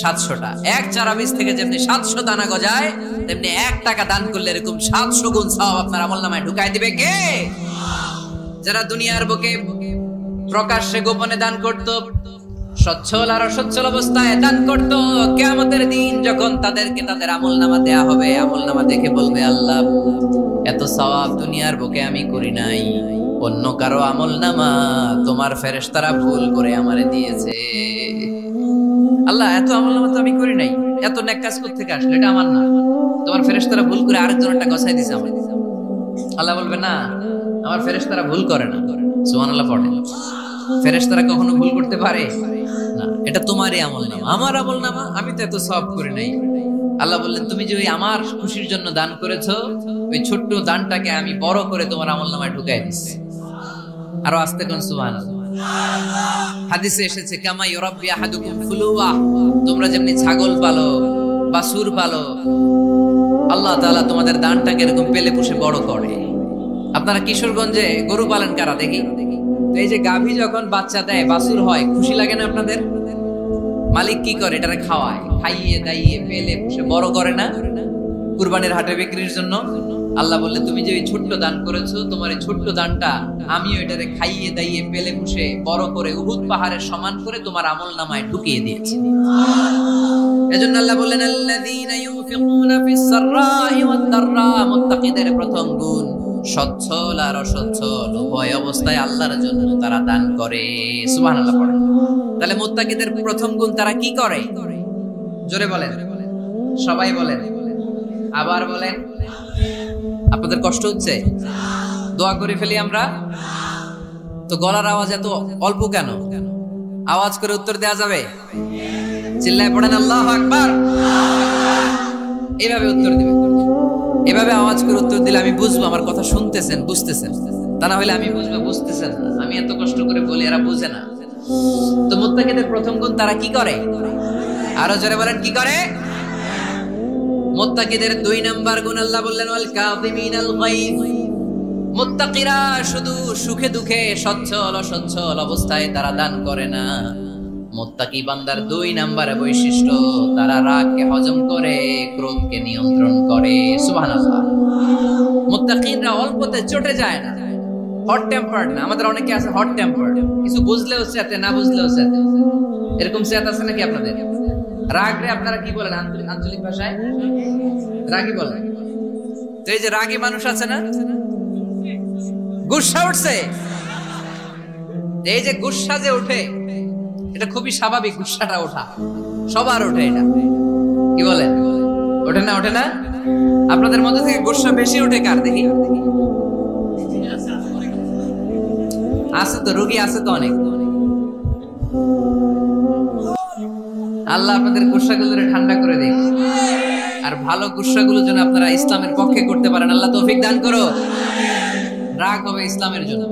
700টা। এক চারা বীজ থেকে যেমনি 700 দানা গজায়, তেমনি 1 টাকা দান করলে এরকম 700 গুণ সওয়াব আপনার আমলনামায় ঢুকাই দিবে কে? যারা দুনিয়ার বুকে প্রকাশ্যে গোপনে দান করত, সচ্ছল আর অসচ্ছল অবস্থায় দান করত, কিয়ামতের দিন যখন তাদেরকে তাদের আমলনামা দেয়া হবে, আমলনামা দেখে বলবে, আল্লাহ এত সওয়াব দুনিয়ার বুকে আমি করি নাই, অন্য কারো আমলনামা তোমার ফেরেশতারা ভুল করে আমারে দিয়েছে। আল্লাহ, এত আমলনামা তো আমি করি নাই, এত নেক কাজ করতে থেকে আসলে এটা আমার না, তোমার ফেরেশতারা ভুল করে আরেকজনেরটা গছাই দিয়েছে আমার। আল্লাহ বলবে না, আমার ফেরেশতারা ভুল করে না। সুবহানাল্লাহ পড়ে। ফেরেশতারা কখনো ভুল করতে পারে না, এটা তোমারই আমলনামা। আমার আমলনামা, আমি তো এত সওয়াব করি নাই। আল্লাহ বললেন, তুমি যে ওই আমার খুশির জন্য দান করেছো, ওই ছোট্ট দানটাকে আমি বড় করে তোমার আমলনামায় ঢুকাই দিচ্ছি। আরো আস্তে কোন সুবহানাল্লাহ। হাদিসে এসেছে, কামা ইউরাব্বি আহাদুকুম ফুলুয়া, তোমরা যেমনি ছাগল পালো, বাছুর পালো, আল্লাহ তাআলা তোমাদের দানটাকে এরকম পেলে পুষে বড় করে। আপনারা কিশোরগঞ্জে গরু পালন কারা দেখি? তো এই যে গাভী যখন বাচ্চা দেয়, বাছুর হয়, খুশি লাগে না আপনাদের? মালিক কি করে? এটারে খাওয়ায়, খাইয়ে দাইয়ে পেলে পুষে বড় করে না? কুরবানির হাটে বিক্রির জন্য। আল্লাহ বললেন, তুমি যে ওই ছোট্ট দান করেছো, তোমার এই ছোট্ট দানটা আমি ওইটারে খাইয়ে দাইয়ে পেলে পুষে বড় করে উহুদ পাহাড়ের সমান করে তোমার আমলনামায় ঢুকিয়ে দিয়েছি। এজন্য আল্লাহ বললেন, আল্লাযীনা ইউনফিকুনা ফিস সাররাই ওয়াদ দাররা, মুত্তাকিদের প্রথম গুণ সচ্ছল আর অসচ্ছল উভয় অবস্থায় আল্লাহর জন্য তারা দান করে। সুবহানাল্লাহ পড়েন। তাহলে মুত্তাকিদের প্রথম গুণ তারা কি করে? জোরে বলেন, সবাই বলেন, আবার বলেন। আপনাদের কষ্ট হচ্ছে? দোয়া করে ফেলি আমরা তো। গলার আওয়াজ এত অল্প কেন? আওয়াজ করে উত্তর দেওয়া যাবে? চিল্লায় পড়েন আল্লাহু আকবার। এইভাবে উত্তর দিবেন, এভাবে আওয়াজ করে উত্তর দিলে আমি বুঝবো আমার কথা শুনতেছেন, বুঝতেছেন। তা না হলে আমি বুঝবো বুঝতেছেন না, আমি এত কষ্ট করে বলি এরা বুঝে না। তো মুত্তাকিদের প্রথম গুণ তারা কি করে? আরো জোরে বলেন, কি করে? মুত্তাকিদের 2 নাম্বার গুণ আল্লাহ বললেন, ওয়াল কাযিমিনাল গায়জ। মুত্তাকিরা শুধু সুখে দুঃখে সচ্ছল অসচ্ছল অবস্থায় তারা দান করে না। মুত্তাকি বান্দার 2 নাম্বার বৈশিষ্ট্য, তারা রাগকে হজম করে, ক্রোধকে নিয়ন্ত্রণ করে। সুবহানাল্লাহ। মুত্তাকিনরা অল্পতে চটে যায় না, হট টেম্পার্ড না। আমাদের অনেকে আছে হট টেম্পার্ড, কিছু বুঝলেও চেতে, না বুঝলেও চেতে। এরকম চেত আছে নাকি আপনাদের? রাগরে আপনারা কি বলেন আঞ্চলিক ভাষায়? রাগী বলেন। তো এই যে রাগী মানুষ আছে না, গুসা উঠছে, এই যে গুসা যে ওঠে, এটা খুবই স্বাভাবিক। গুসাটা ওঠা সবার ওঠে, এটা কি বলেন? ওঠে না? ওঠে না? আপনাদের মধ্যে থেকে গুসা বেশি ওঠে কার দেখি? আছে তো, রোগী আছে তো অনেক। আল্লাহ আপনাদের গুসাগুলোরে ঠান্ডা করে দেয়, আর ভালো গুসাগুলো যেন আপনারা ইসলামের পক্ষে করতে পারেন। আল্লাহ তৌফিক দান করো। রাগ হবে ইসলামের জন্য।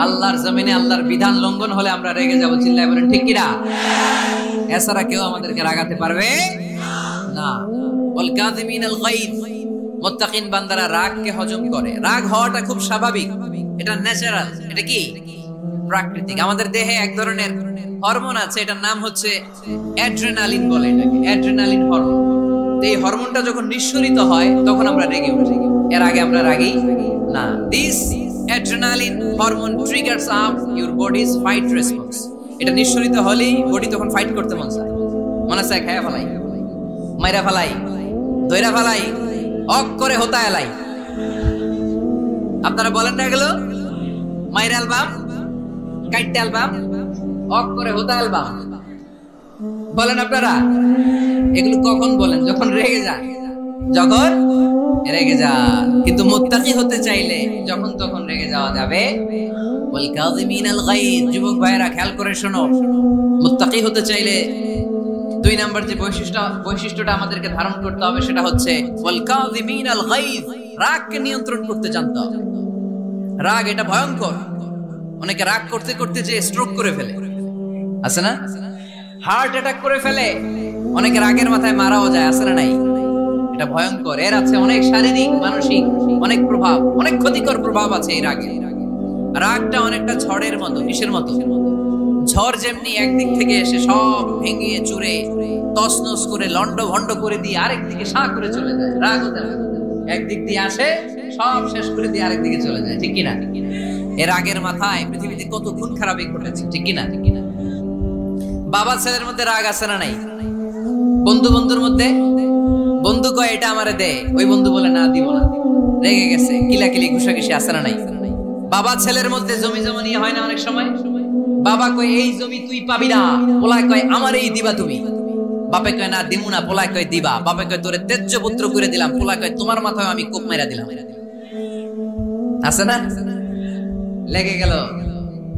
আল্লাহর জমিনে আল্লাহর বিধান লঙ্ঘন হলে আমরা রেগে যাবো, চিল্লায় বলেন ঠিক কিনা? এছাড়া কেউ আমাদেরকে রাগাতে পারবে না। ওয়াল কাযিমিনাল গায়জ, মুত্তাকিন বান্দারা রাগকে হজম করে। রাগ হওয়াটা খুব স্বাভাবিক, এটা ন্যাচারাল, এটা কি প্রাকৃতিক। আমাদের দেহে এক ধরনের হরমোন আছে, এটার নাম হচ্ছে অ্যাড্রেনালিন বলে এটাকে, অ্যাড্রেনালিন হরমোন। এই হরমোনটা যখন নিঃসরিত হয় তখন আমরা রেগে উঠি। এর আগে আমরা রাগি না। This adrenaline hormone triggers up your bodies fight response. এটা নিঃসরিত হলেই বডি তখন ফাইট করতে মন চায়, মনে চায় খায়া ফেলাই, মাইরা ফেলাই, দইরা ফেলাই, অক করে হোতা এলাই। আপনারা বলেন না এগুলো? মাইরা অ্যালবাম, কাইটটা অ্যালবাম, অক করে হোতা অ্যালবাম বলেন আপনারা? এগুলো কখন বলেন? যখন রেগে যান, যখন রেগে যান। কিন্তু মুত্তাকি হতে চাইলে যখন তখন রেগে যাওয়া যাবে। ওয়াল কাযিমিনাল গায়জ, যুবক ভাইরা খেয়াল করে শোনো, মুত্তাকি হতে চাইলে 2 নাম্বার যে বৈশিষ্ট্যটা আমাদেরকে ধারণ করতে হবে সেটা হচ্ছে ওয়াল কাযিমিনাল গায়জ, রাগকে নিয়ন্ত্রণ করতে জানতে হবে। রাগ এটা ভয়ঙ্কর। অনেকে রাগ করতে করতে যে স্ট্রোক করে ফেলে, আছে না? হার্ট অ্যাটাক করে ফেলে। অনেকে রাগের মাথায় মারাও যায়, আছে না নাই? এটা ভয়ঙ্কর। এর আছে অনেক শারীরিক, মানসিক অনেক প্রভাব, অনেক ক্ষতিকর প্রভাব আছে এই রাগের। রাগটা অনেকটা ঝড়ের মতো। কিসের মতো? ঝড় যেমনি একদিক থেকে এসে সব ভেঙে চুরে তছনছ করে লন্ড ভন্ড করে দিয়ে আরেক দিকে সাঁ করে চলে যায়। রাগও তেমন, একদিক দিয়ে আসে সব শেষ করে দিয়ে আরেক দিকে চলে যায়, ঠিক কিনা? এর রাগের মাথায় পৃথিবীতে কত খুন খারাপি ঘটেছে, ঠিক কিনা? বাবা ছেলের মধ্যে রাগ আছে না নাই? বন্ধু বন্ধুর মধ্যে, বন্ধু কয় এটা আমারে দে, ওই বন্ধু বলে না দিব না, রেগে গেছে, কিলাকিলি ঘুষাঘুষি আছে না নাই? বাবা ছেলের মধ্যে জমি জমা নিয়ে হয় না অনেক সময়? বাবা কয় এই জমি তুই পাবি না, পোলায় কয় আমার এই দিবা তুমি। বাপে কয় না দিমু না, পোলায় কয় দিবা। বাপে কয় তোরে তেজ্য পুত্র করে দিলাম, পোলায় কয় তোমার মাথায় আমি কোপ মেরা দিলাম। আছে না? লেগে গেল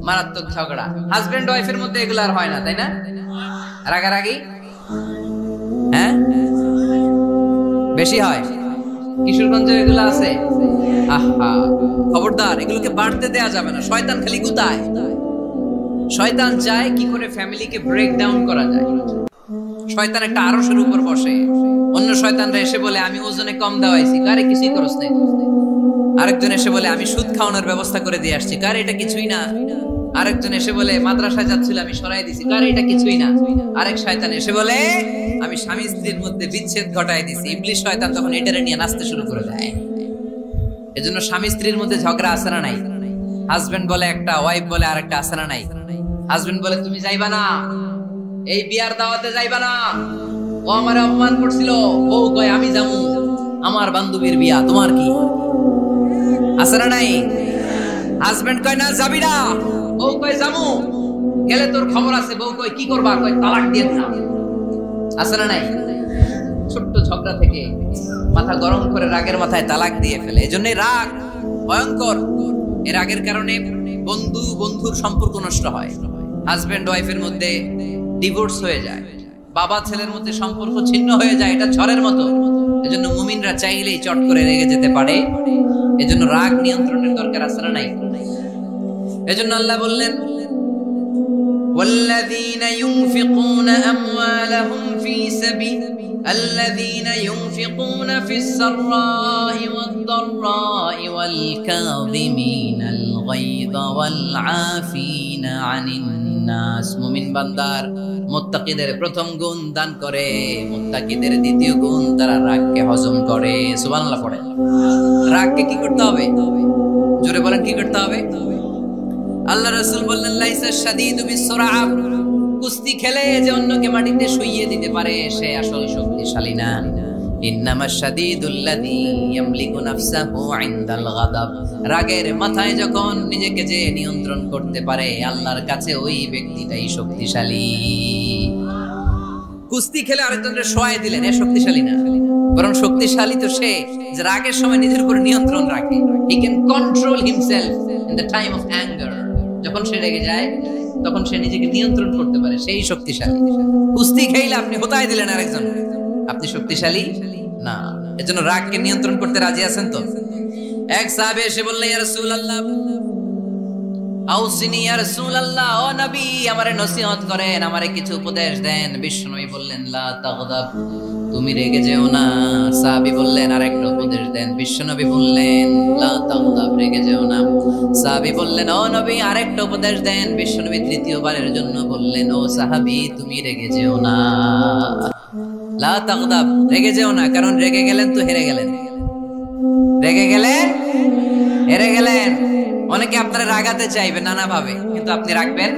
মারাত্মক ঝগড়া। হাজবেন্ড ওয়াইফের মধ্যে এগুলো আর হয় না, তাই না? রাগারাগি হ্যাঁ বেশি হয়। কিশোরগঞ্জে এগুলো আছে। আহা, খবরদার, এগুলোকে বাড়তে দেয়া যাবে না। শয়তান খালি গুতায়। শয়তান চায় কি করে ফ্যামিলিকে ব্রেক ডাউন করা যায়। শয়তান একটা আরশের উপর বসে, অন্য শয়তানরা এসে বলে আমি ওজনে কম দেওয়াইছি, কারে কিছুই করছ নাই। আরেকজন এসে বলে আমি সুদ খাওয়ানোর ব্যবস্থা করে দিয়ে আসছি, কারে এটা কিছুই না। আরেকজন এসে বলে মাদ্রাসায় যাচ্ছিল আমি সরাই দিছি, কারে এটা কিছুই না। আরেক শয়তান এসে বলে আমি স্বামী স্ত্রীর মধ্যে বিচ্ছেদ ঘটাই দিছি। ইবলিশ শয়তান তখন এটারে নিয়ে নাচতে শুরু করে দেয়। এজন্য স্বামী স্ত্রীর মধ্যে ঝগড়া আছে না নাই? হাজবেন্ড বলে একটা, ওয়াইফ বলে আরেকটা, আছে না নাই? হাজবেন্ড বলে তুমি যাইবা না, এই বিয়ার দাওয়াতে যাইবা না, ও আমারে অপমান করছিল। বউ কয় আমি যামু, আমার বান্ধবীর বিয়া, তোমার কি? আছে না নাই? হাজবেন্ড কয় না যাবি না, বউ কয় যামু, গেলে তোর খবর আছে। বউ কয় কি করবা? কয় তালাক দিয়ে দিলাম। আছে না নাই? ছোট্ট ঝগড়া থেকে মাথা গরম করে রাগের মাথায় তালাক দিয়ে ফেলে। এজন্য রাগ ভয়ঙ্কর। এর রাগের কারণে বন্ধু বন্ধুর সম্পর্ক নষ্ট হয়, হাজবেন্ড ওয়াইফের মধ্যে ডিভোর্স হয়ে যায়, বাবা ছেলের মধ্যে সম্পর্ক ছিন্ন হয়ে যায়। এটা ঝড়ের মতো। এজন্য মুমিনরা চাইলেই চট করে রেগে যেতে পারে। এজন্য রাগ নিয়ন্ত্রণের দরকার আছে না নাই? এজন্য আল্লাহ বললেন والذين ينفقون أموالهم في سبيل الذين ينفقون في السراء والضراء والكاظمين الغيظ والعافين عن الناس। মুমিন বান্দার মুত্তাকিদের প্রথম গুণ দান করে, মুত্তাকিদের দ্বিতীয় গুণ তারা রাগকে হজম করে। সুবহানাল্লাহ পড়ে। রাগকে কি করতে হবে? জোরে বলেন কি করতে হবে? আল্লাহ রাসূল বললেন লাইসা শাদীদু বিসসুরআ, কুস্তি খেলে যে অন্যকে মাটিতে শুইয়ে দিতে পারে সে আসল শক্তিশালী না। ইন্নামাশ শাদীদুল্লাযী ইয়ামলিকু নাফসাহু ইনদাল গাদাব, রাগের মাথায় যখন নিজেকে যে নিয়ন্ত্রণ করতে পারে আল্লাহর কাছে ওই ব্যক্তিটাই শক্তিশালী। কুস্তি খেলে আরেকজনকে শোয়ায় দিলেন, এ শক্তিশালী না, বরং শক্তিশালী তো সে যে রাগের সময় নিজের উপর নিয়ন্ত্রণ রাখে। He can control himself in the time of anger. যখন সে রেগে যায় তখন সে নিজেকে নিয়ন্ত্রণ করতে পারে, সেই শক্তিশালী। কুস্তি খেলে আপনি হোতায় দিলেন আরেকজন, আপনি শক্তিশালী না। এজন্য রাগকে নিয়ন্ত্রণ করতে রাজি আছেন তো? এক সাহাবী এসে বললেন ইয়া রাসূলুল্লাহ আউসিনি ইয়া রাসূলুল্লাহ, ও নবী আমারে নসিহত করেন, আমারে কিছু উপদেশ দেন। বিশ্বনবী বললেন লা তাগদাব, তুমি রেগে যেও না। সাহাবী বললেন আরেকটা উপদেশ দেন। বিশ্বনবী বললেন লা তাগদাব, রেগে যেও না। সাহাবী বললেন ও নবী আরেকটা উপদেশ দেন। বিশ্বনবী তৃতীয়বারের জন্য বললেন ও সাহাবী তুমি রেগে যেও না, লা তাগদাব, রেগে যেও না। কারণ রেগে গেলেন তো হেরে গেলেন, রেগে গেলেন হেরে গেলেন। অনেকে আপনারা রাগাতে চাইবে নানা ভাবে, কিন্তু আপনি রাখবেন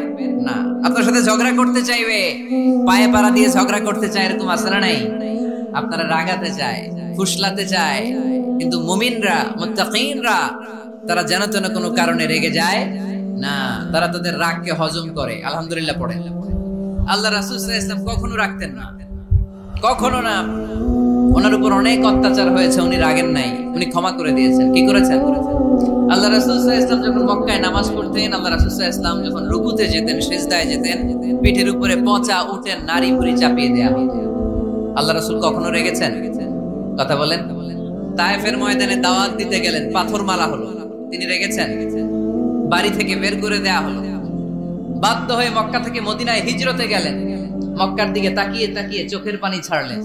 না। আপনার সাথে ঝগড়া করতে চাইবে, পায়ে পাড়া দিয়ে ঝগড়া করতে চায়, এরকম আছে না নাই? আপনারা রাগাতে চায়, ফুসলাতে চায়, কিন্তু মুমিনরা মুত্তাকিনরা তারা যেন তেন কোনো কারণে রেগে যায় না, তারা তাদের রাগকে হজম করে। আলহামদুলিল্লাহ পড়ে। আল্লাহ রাসূল সাল্লাল্লাহু আলাইহি ওয়াসাল্লাম কখনো রাখতেন না, কখনো না। ওনার উপর অনেক অত্যাচার হয়েছে, উনি রাগেন নাই, উনি ক্ষমা করে দিয়েছেন। কি করেছেন? আল্লাহ রাসূল সাল্লাল্লাহু আলাইহি ওয়াসাল্লাম যখন মক্কায় নামাজ পড়তেন, আল্লাহ রাসূল সাল্লাল্লাহু আলাইহি ওয়াসাল্লাম যখন রুকুতে যেতেন, সিজদায় যেতেন, পিঠের উপরে পচা উটের নাড়ি ভুঁড়ি চাপিয়ে দেয়া হতো। আল্লাহ রাসূল কখনো রেগেছেন? কথা বলেন। তায়েফের ময়দানে দাওয়াত দিতে গেলেন, পাথর মারা হলো, তিনি রেগেছেন? বাড়ি থেকে বের করে দেয়া হলো, বাধ্য হয়ে মক্কা থেকে মদিনায় হিজরতে গেলেন। মক্কার দিকে তাকিয়ে তাকিয়ে চোখের পানি ছাড়লেন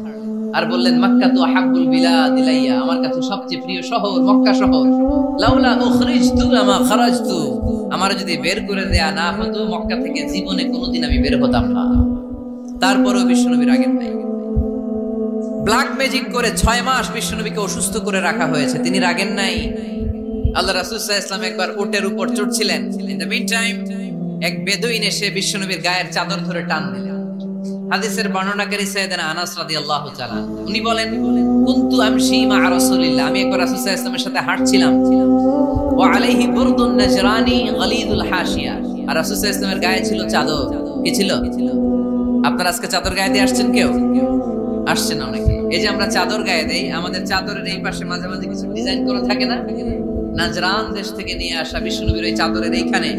আর বললেন মক্কা তু আহাব্বুল বিলাদ ইলাইয়া, আমার কাছে সবচেয়ে প্রিয় শহর মক্কা শহর। লাউলা উখরিজতু আমা খারাজতু, আমার যদি বের করে দেয়া না হতো মক্কা থেকে জীবনে কোনোদিন আমি বের হতাম না। তারপরেও বিশ্বনবী রাগেন নাই। ব্ল্যাক ম্যাজিক করে 6 মাস বিশ্বনবীকে অসুস্থ করে রাখা হয়েছে, তিনি রাগেন নাই। আল্লাহ রাসূল সাল্লাল্লাহু আলাইহি ওয়াসাল্লাম একবার উটের উপর চড়ছিলেন। ইন দ্য মিন টাইম এক বেদুইন এসে বিশ্বনবীর গায়ের চাদর ধরে টান দিলেন। হাদিসের বর্ণনাকারী সাইয়েদনা আনাস রাদিয়াল্লাহু তাআলা উনি বলেন, কুনতু আমশি মা রাসূলিল্লাহ, আমি একবার রাসূল সাল্লাল্লাহু আলাইহি ওয়াসাল্লামের সাথে হাঁটছিলাম, ওয়া আলাইহি বুরদুন নাজরানি গলিদুল হাশিয়া, আর রাসূল সাল্লাল্লাহু আলাইহি ওয়াসাল্লামের গায়ে ছিল চাদর। কি ছিল? আপনারা আজকে চাদর গায়ে দিয়ে আসছেন? কেউ আসছেন? অনেকে। এই যে আমরা চাদর গায়ে দেই, আমাদের চাদরের এই পাশে মাঝে মাঝে কিছু ডিজাইন করা থাকে না? নাজরান দেশ থেকে নিয়ে আসা বিশ্বনবীর এই চাদরের এইখানে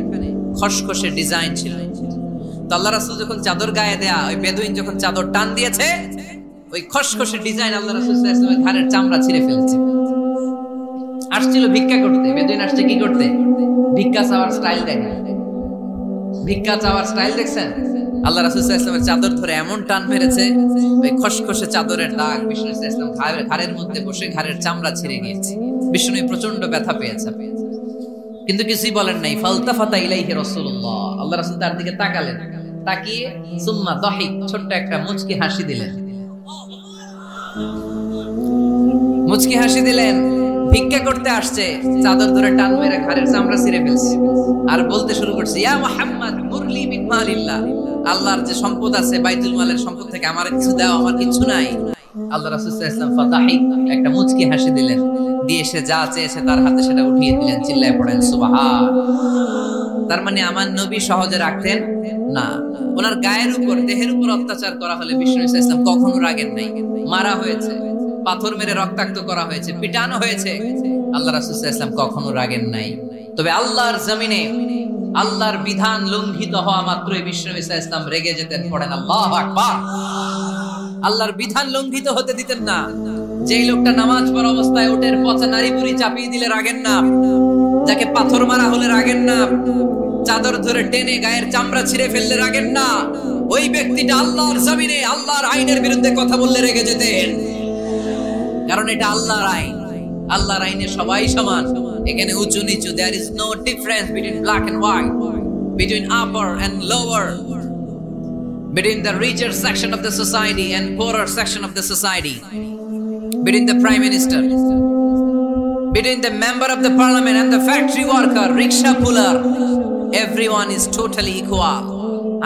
খসখসে ডিজাইন ছিল। তো আল্লাহ রাসূল যখন চাদর গায়ে দেয়া, ওই বেদুইন যখন চাদর টান দিয়েছে, ওই খসখসে ডিজাইন আল্লাহ রাসূল সাল্লাল্লাহু আলাইহি ওয়াসাল্লামের ঘাড়ের চামড়া ছিঁড়ে ফেলেছে। আসছিল ভিক্ষা করতে। বেদুইন আসছে কি করতে? ভিক্ষা চাওয়ার স্টাইল দেখেন, ভিক্ষা চাওয়ার স্টাইল দেখছেন? আল্লাহ রাসূল সাল্লাল্লাহু আলাইহি ওয়াসাল্লামের চাদর ধরে এমন টান মেরেছে, ওই খসখসে চাদরের দাগ বিষ্ণু সাল্লাল্লাহু আলাইহি ওয়াসাল্লাম ঘাড়ের মধ্যে বসে ঘাড়ের চামড়া ছিঁড়ে গিয়েছে। বিষ্ণু প্রচন্ড ব্যথা পেয়েছে, কিন্তু কিছুই বলেন নাই। ফালতাফাতা ইলাইহি রাসূলুল্লাহ, আল্লাহ রাসূল তার দিকে তাকালেন, তাকিয়ে সুম্মা দাহিক, ছোট্ট একটা মুচকি হাসি দিলেন। মুচকি হাসি দিলেন। ভিক্ষা করতে আসছে, চাদর ধরে টান মেরে ঘাড়ের চামড়া ছিঁড়ে ফেলছে, আর বলতে শুরু করছে, ইয়া মুহাম্মদ মুরলি মিন মালিল্লাহ, আল্লাহর যে সম্পদ আছে বাইতুল মালের সম্পদ থেকে আমার কিছু দাও, আমার কিছু নাই। আল্লাহ রাসূল সাল্লাল্লাহু আলাইহি ওয়াসাল্লাম ফাদাহিক, একটা মুচকি হাসি দিলেন, দিয়ে সে যা চেয়েছে তার হাতে সেটা উঠিয়ে দিলেন। চিল্লায় পড়েন সুবহান। তার মানে আমার নবী সহজে রাখতেন না। ওনার গায়ের উপর, দেহের উপর অত্যাচার করা হলে বিষ্ণু সাল্লাল্লাহু আলাইহি ওয়াসাল্লাম কখনো রাগেন নাই। মারা হয়েছে, পাথর মেরে রক্তাক্ত করা হয়েছে, পিটানো হয়েছে, আল্লাহ রাসূল সাল্লাল্লাহু আলাইহি ওয়াসাল্লাম কখনো রাগেন নাই। তবে আল্লাহর জমিনে আল্লাহর বিধান লঙ্ঘিত হওয়া মাত্রই বিষ্ণু সাল্লাল্লাহু আলাইহি ওয়াসাল্লাম রেগে যেতেন। পড়েন আল্লাহু আকবার। আল্লাহর বিধান লঙ্ঘিত হতে দিতেন না। যেই লোকটা নামাজ পড়া অবস্থায় ওটের পচা নারী বুড়ি চাপিয়ে দিলে রাগেন না, যাকে পাথর মারা হলে রাগেন না, চাদর ধরে টেনে গায়ের চামড়া ছিঁড়ে ফেললে রাগেন না, ওই ব্যক্তিটা আল্লাহর জমিনে আল্লাহর আইনের বিরুদ্ধে কথা বললে রেগে যেতেন। কারণ এটা আল্লাহর আইন, আল্লাহর আইনে সবাই সমান। এখানে উঁচু নিচু, there is no difference between black and white, between upper and lower, between the richer section of the society and poorer section of the society, between the prime minister, between the member of the parliament and the factory worker, rickshaw puller. Everyone is totally equal,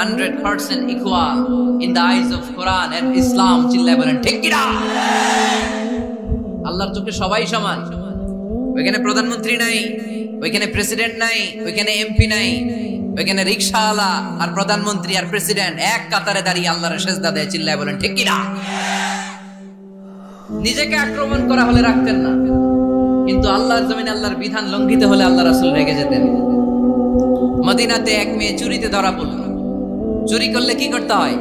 100% equal in the eyes of Quran and Islam. চিল্লায় বলেন ঠিক কি না? আল্লাহর চোখে সবাই সমান। ওইখানে প্রধানমন্ত্রী নাই, ওইখানে প্রেসিডেন্ট নাই, ওইখানে এমপি নাই, ওইখানে রিকশাওয়ালা আর প্রধানমন্ত্রী আর প্রেসিডেন্ট এক কাতারে দাঁড়িয়ে আল্লাহর সেজদা দেয়। চিল্লায় বলেন ঠিক কি না? নিজেকে আক্রমণ করা হলে রাখতেন না, কিন্তু আল্লাহর জমিনে আল্লাহর বিধান লঙ্ঘিত হলে আল্লাহ রাসূল রেগে যেতেন। মদিনাতে এক মেয়ে চুরিতে ধরা পড়ল। চুরি করলে কি করতে হয়?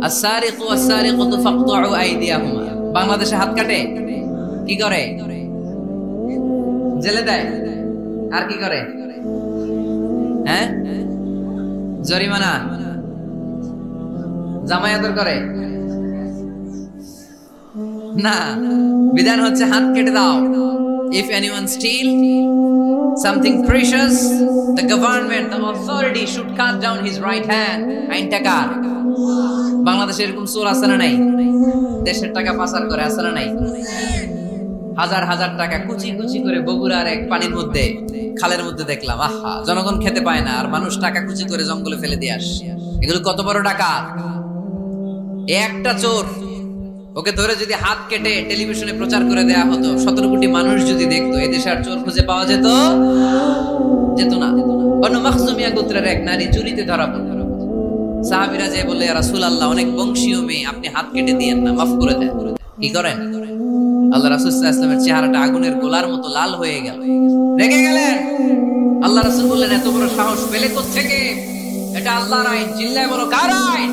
আস-সারিকু ওয়াস-সারিকাতু ফাকতাউ আইদিয়াহুমা। বাংলাদেশে হাত কাটে, কি করে? জেলে দেয়। আর কি করে? হ্যাঁ, জরিমানা, জামায়াত করে না। বিধান হচ্ছে হাত কেটে দাও। If anyone steal something precious, the government, the authority should cut down his right hand. আইনটা কার? বাংলাদেশে এরকম চোর আছে না নাই? দেশের টাকা পাচার করে, আছে না নাই? হাজার হাজার টাকা কুচি কুচি করে বগুড়ার এক পানির মধ্যে, খালের মধ্যে দেখলাম। আহা, জনগণ খেতে পায় না আর মানুষ টাকা কুচি করে জঙ্গলে ফেলে দিয়ে আসে। এগুলো কত বড় ডাকাত! একটা চোর, ওকে ধরে যদি হাত কেটে টেলিভিশনে প্রচার করে দেয়া হতো, 17 কোটি মানুষ যদি দেখতো, এদেশে আর চোর খুঁজে পাওয়া যেত না। বনু মাখজুমিয়া গোত্রের এক নারী চুরিতে ধরা পড়ল। সাহাবীরা যে বলে, ইয়া রাসূলুল্লাহ, অনেক বংশীয় মেয়ে, আপনি হাত কেটে দিয়েন না, মাফ করে দেন। কি করেন? আল্লাহ রাসূল সাল্লাল্লাহু আলাইহি ওয়াসাল্লামের চেহারাটা আগুনের গোলার মতো লাল হয়ে গেল। রেগে গেলেন। আল্লাহ রাসূল বললেন, এত বড় সাহস পেলে কোত্থেকে? এটা আল্লাহর আইন। চিল্লায় বলো, কার আইন?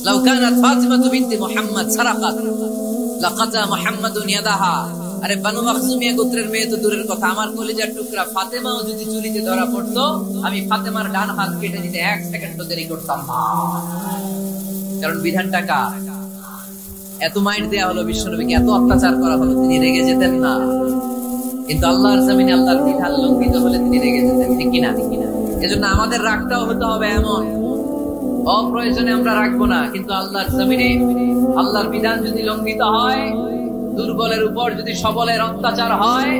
লাউ কানাত ফাতিমাতু বিনতি মুহাম্মদ সারাকাত লাকাতা মুহাম্মাদুন ইয়াদাহা। আরে বনু মাখজুমিয়া গোত্রের মেয়ে তো দূরের কথা, আমার কলিজার টুকরা ফাতেমাও যদি চুরিতে ধরা পড়তো, আমি ফাতেমার ডান হাত কেটে দিতে 1 সেকেন্ড দেরি করতাম না। কারণ বিধানটা কার? এত মাইন্ড দেয়া হলো বিশ্বনবীকে, এত অত্যাচার করা হলো, তিনি রেগে যেতেন না। কিন্তু আল্লাহর জমিনে আল্লাহর বিধান লঙ্ঘিত হলে তিনি রেগে যেতেন। ঠিক কিনা? এজন্য আমাদের রাগটাও হতে হবে এমন, অপ্রয়োজনে আমরা রাখবো না। কিন্তু আল্লাহর জমিনে আল্লাহর বিধান যদি লঙ্ঘিত হয়, দুর্বলের উপর যদি সবলের অত্যাচার হয়,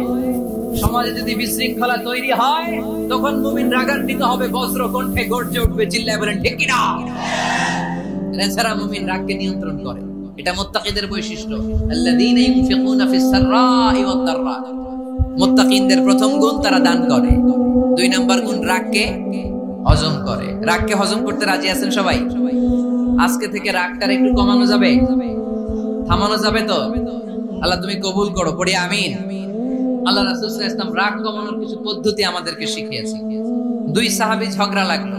সমাজে যদি বিশৃঙ্খলা তৈরি হয়, তখন মুমিন রাগান্বিত হবে, বজ্র কণ্ঠে গর্জে উঠবে, চিল্লায় বলেন ঠিক কিনা। এছাড়া মুমিন রাগকে নিয়ন্ত্রণ করে। এটা মুত্তাকিদের বৈশিষ্ট্য। আল্লাযীনা ইউনফিকুনা ফিস সাররাই ওয়াদ দাররা। মুত্তাকিনদের প্রথম গুণ, তারা দান করে। 2 নাম্বার গুণ, রাগকে হজম করে। রাগকে হজম করতে রাজি আছেন সবাই? আজকে থেকে রাগটার একটু কমানো যাবে, থামানো যাবে তো? আল্লাহ তুমি কবুল করো, পড়ি আমিন। আল্লাহ রাসূল সাল্লাল্লাহু আলাইহি ওয়াসাল্লাম রাগ কমানোর কিছু পদ্ধতি আমাদেরকে শিখিয়েছেন। 2 সাহাবী ঝগড়া লাগলো,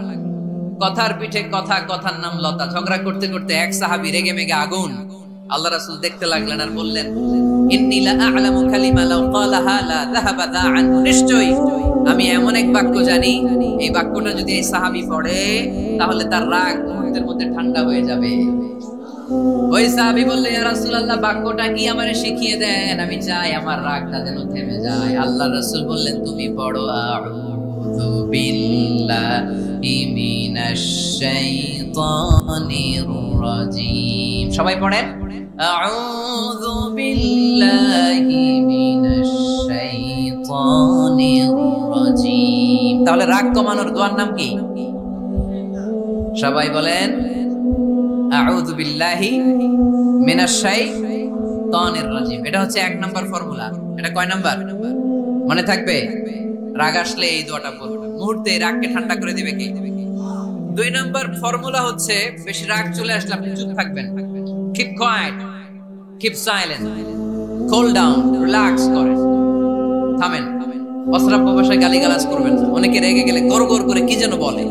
কথার পিঠে কথা, কথার নাম লতা। ঝগড়া করতে করতে এক সাহাবী রেগে মেগে আগুন। আল্লাহ রাসূল দেখতে লাগলেন আর বললেন, ইন্নী লা আ'লামু কালিমা লাউ ক্বালাহা লা যাহাবা দা আনহু। নিশ্চয়ই আমি এমন এক বাক্য জানি, এই বাক্যটা যদি এই সাহাবী পড়ে তাহলে তার রাগ মুহূর্তের মধ্যে ঠান্ডা হয়ে যাবে। ওই সাহাবী বললেন, ইয়া রাসূলুল্লাহ, বাক্যটা কি আমারে শিখিয়ে দেন, আমি চাই আমার রাগটা যেন থেমে যায়। আল্লাহর রাসূল বললেন, তুমি পড়ো আউযু বিল্লাহি মিনাশ শাইতানির রাজীম। সবাই পড়েন, আউযু বিল্লাহি মিনাশ শাইতানির রাজীম। তাহলে রাগ কমানোর দোয়ার নাম কি? সবাই বলেন, আউযু বিল্লাহি মিনাশ শাইতানির রাজীম। এটা হচ্ছে 1 নাম্বার ফর্মুলা। এটা কয় নাম্বার মনে থাকবে? রাগ আসলে এই দোয়াটা পড়বেন, মুহূর্তে রাগকে ঠান্ডা করে দিবে কে? 2 নাম্বার ফর্মুলা হচ্ছে, বেশি রাগ চলে আসলে আপনি চুপ থাকবেন। Keep quiet, keep silent, cool down, relax করেন, থামেন। অশ্রাব্য ভাষায় গালিগালাজ করবেন না। অনেকে রেগে গেলে গড়গড় করে কি যেন বলে,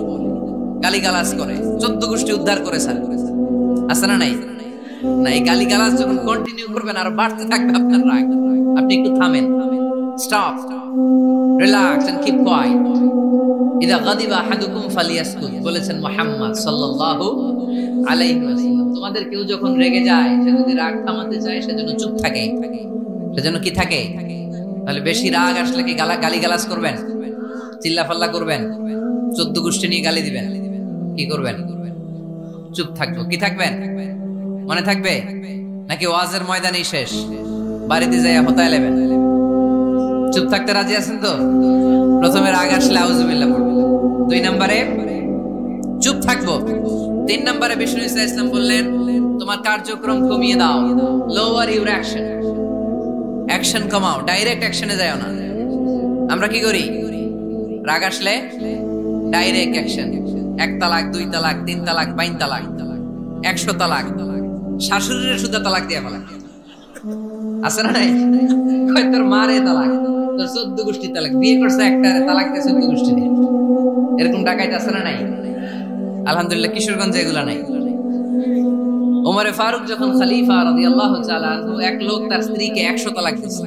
গালিগালাজ করে, 14 গোষ্ঠী উদ্ধার করে স্যার। আছে না নাই? না, এই গালিগালাজ যখন কন্টিনিউ করবেন আর বাড়তে থাকবে আপনার রাগ। আপনি একটু থামেন, stop, relax and keep quiet. ইদা গাদিবা আহাদুকুম ফালিয়াসকুত, বলেছেন মুহাম্মদ সাল্লাল্লাহু আলাইহি ওয়াসাল্লাম। তোমাদের কেউ যখন রেগে যায়, সে যদি রাগ থামাতে চায়, সেজন্য চুপ থাকে। সেজন্য কি থাকে? তাহলে বেশি রাগ আসলে কি গালিগালাজ করবেন, চিল্লাফাল্লা করবেন, 14 গোষ্ঠী নিয়ে গালি দিবেন? কি করবেন? চুপ থাকবো। কি থাকবেন? মনে থাকবে নাকি ওয়াজের ময়দানেই শেষ, বাড়িতে যাইয়া হতায় লেবেন? চুপ থাকতে রাজি আছেন তো? প্রথমে রাগ আসলে আউযুবিল্লাহ পড়বেন, 2 নম্বরে চুপ থাকবো, 3 নম্বরে বিষ্ণু ঈসা ইসলাম বললেন, তোমার কার্যক্রম কমিয়ে দাও, লোয়ার ইউর অ্যাকশন। অ্যাকশন কমাও, ডাইরেক্ট অ্যাকশনে যাও না। আমরা কি করি? রাগ আসলে ডাইরেক্ট অ্যাকশন। 1 তালাক, 2 তালাক, 3 তালাক, 22 তালাক, 100 তালাক, শাশুড়ির সুদ্ধা তালাক দিয়ে ফেলা। আছে না নাই? কয় তোর মারে তালাক, তোর 14 গোষ্ঠী তালাক, বিয়ে করছে একটা, তালাক দিয়ে 14 গোষ্ঠী নেই। এরকম ডাকাইত আছে না নাই? আলহামদুলিল্লাহ কিশোরগঞ্জে এগুলা নাই। ওমরে ফারুক যখন খলিফা রাদিয়াল্লাহু তাআলা আনহু, এক লোক তার স্ত্রীকে 100 তালাক দিয়েছে।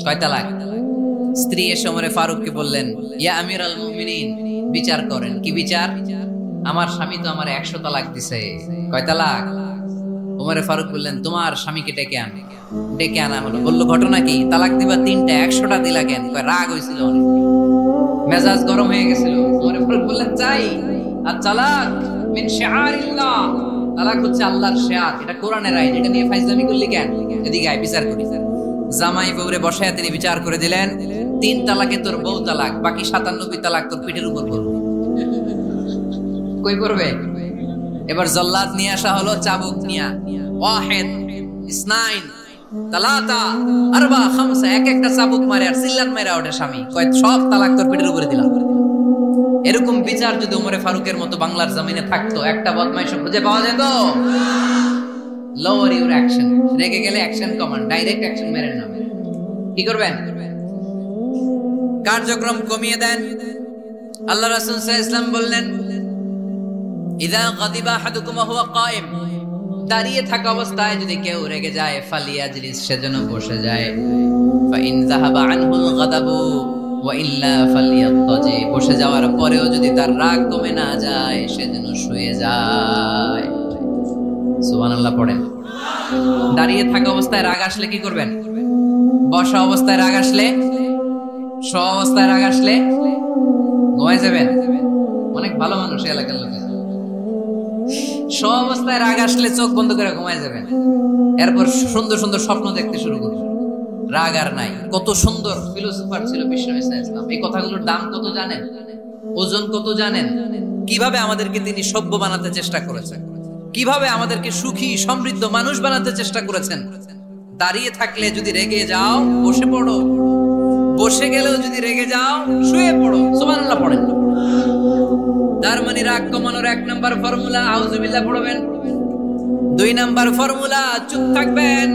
কয় তালাক? স্ত্রী এসে ওমরে ফারুককে বললেন, ইয়া আমিরাল মুমিনিন, বিচার করেন। কি বিচার? আমার স্বামী তো আমার 100 তালাক দিছে। কয় তালাক? ওমরে ফারুক বললেন, তোমার স্বামীকে ডেকে আন। ডেকে আনা হলো। বলল, ঘটনা কি? তালাক দিবা 3টা, 100টা দিলা কেন? কয় রাগ হয়েছিল অনেক, মেজাজ গরম হয়ে গেছিল। ওমরে ফারুক বললেন, চাই আর তালাক মিন শিআরিল্লাহ, তালাক হচ্ছে আল্লাহর শিয়ার, এটা কোরআনের আইন, এটা নিয়ে ফাইজলামি করলি কেন? এদিকে আয়, বিচার করি। জামাই বউরে বসায় তিনি বিচার করে দিলেন, 3 তালাকে তোর বউ তালাক, বাকি 97 তালাক তোর পিঠের উপর পড়বে। কই পড়বে? এবার জল্লাদ নিয়ে আসা হলো, চাবুক নিয়া, ওয়াহিদ, ইসনাইন, তালাতা, আরবা, খামসা, একটা চাবুক মারে আর সিল্লাত মাইরা ওঠে স্বামী। কয় সব তালাক তোর পিঠের উপরে দিলাম। এরকম বিচার যদি ওমরে ফারুকের মতো বাংলার জমিনে থাকতো, একটা বদমাইশ খুঁজে পাওয়া যেত? Lower your action. রেগে গেলে অ্যাকশন কমান, ডাইরেক্ট অ্যাকশন মেরেন না। কি করবেন? কার্যক্রম কমিয়ে দেন। আল্লাহ রাসূল সাল্লাল্লাহু আলাইহি ওয়াসাল্লাম বললেন, ইযা গাদিবা আহাদুকুম ওয়া হুয়া কায়েম, দাঁড়িয়ে থাকা অবস্থায় যদি কেউ রেগে যায়, ফালিয়াজলিস, সেজন্য বসে যায়। ফা ইন যাহাবা আনহুল গাদাবু ওয়া ইল্লা ফালিয়াত্তাজি, বসে যাওয়ার পরেও যদি তার রাগ কমে না যায়, সেজন্য শুয়ে যায়। সুবহানাল্লাহ পড়েন। দাঁড়িয়ে থাকা অবস্থায় রাগ আসলে কি করবেন? বসা অবস্থায় রাগ আসলে, শোয়া অবস্থায় রাগ আসলে ঘুমায় যাবেন। অনেক ভালো মানুষ এলাকার লোকের। সব অবস্থায় রাগ আসলে চোখ বন্ধ করে ঘুমায় যাবেন, এরপর সুন্দর সুন্দর স্বপ্ন দেখতে শুরু করবেন। রাগ আর নাই। কত সুন্দর ফিলোসোফার ছিল বিষ্ণু ইসলাম। এই কথাগুলোর দাম কত জানেন, ওজন কত জানেন? কিভাবে আমাদেরকে তিনি সভ্য বানাতে চেষ্টা করেছেন, কিভাবে আমাদেরকে সুখী সমৃদ্ধ মানুষ বানাতে চেষ্টা করেছেন। দাঁড়িয়ে থাকলে যদি রেগে যাও বসে পড়ো, বসে গেলেও যদি রেগে যাও শুয়ে পড়ো, সুবহানাল্লাহ পড়েন। তার মানে রাগ কমানোর 1 নাম্বার ফর্মুলা আউযুবিল্লাহ পড়বেন, 2 নাম্বার ফর্মুলা চুপ থাকবেন,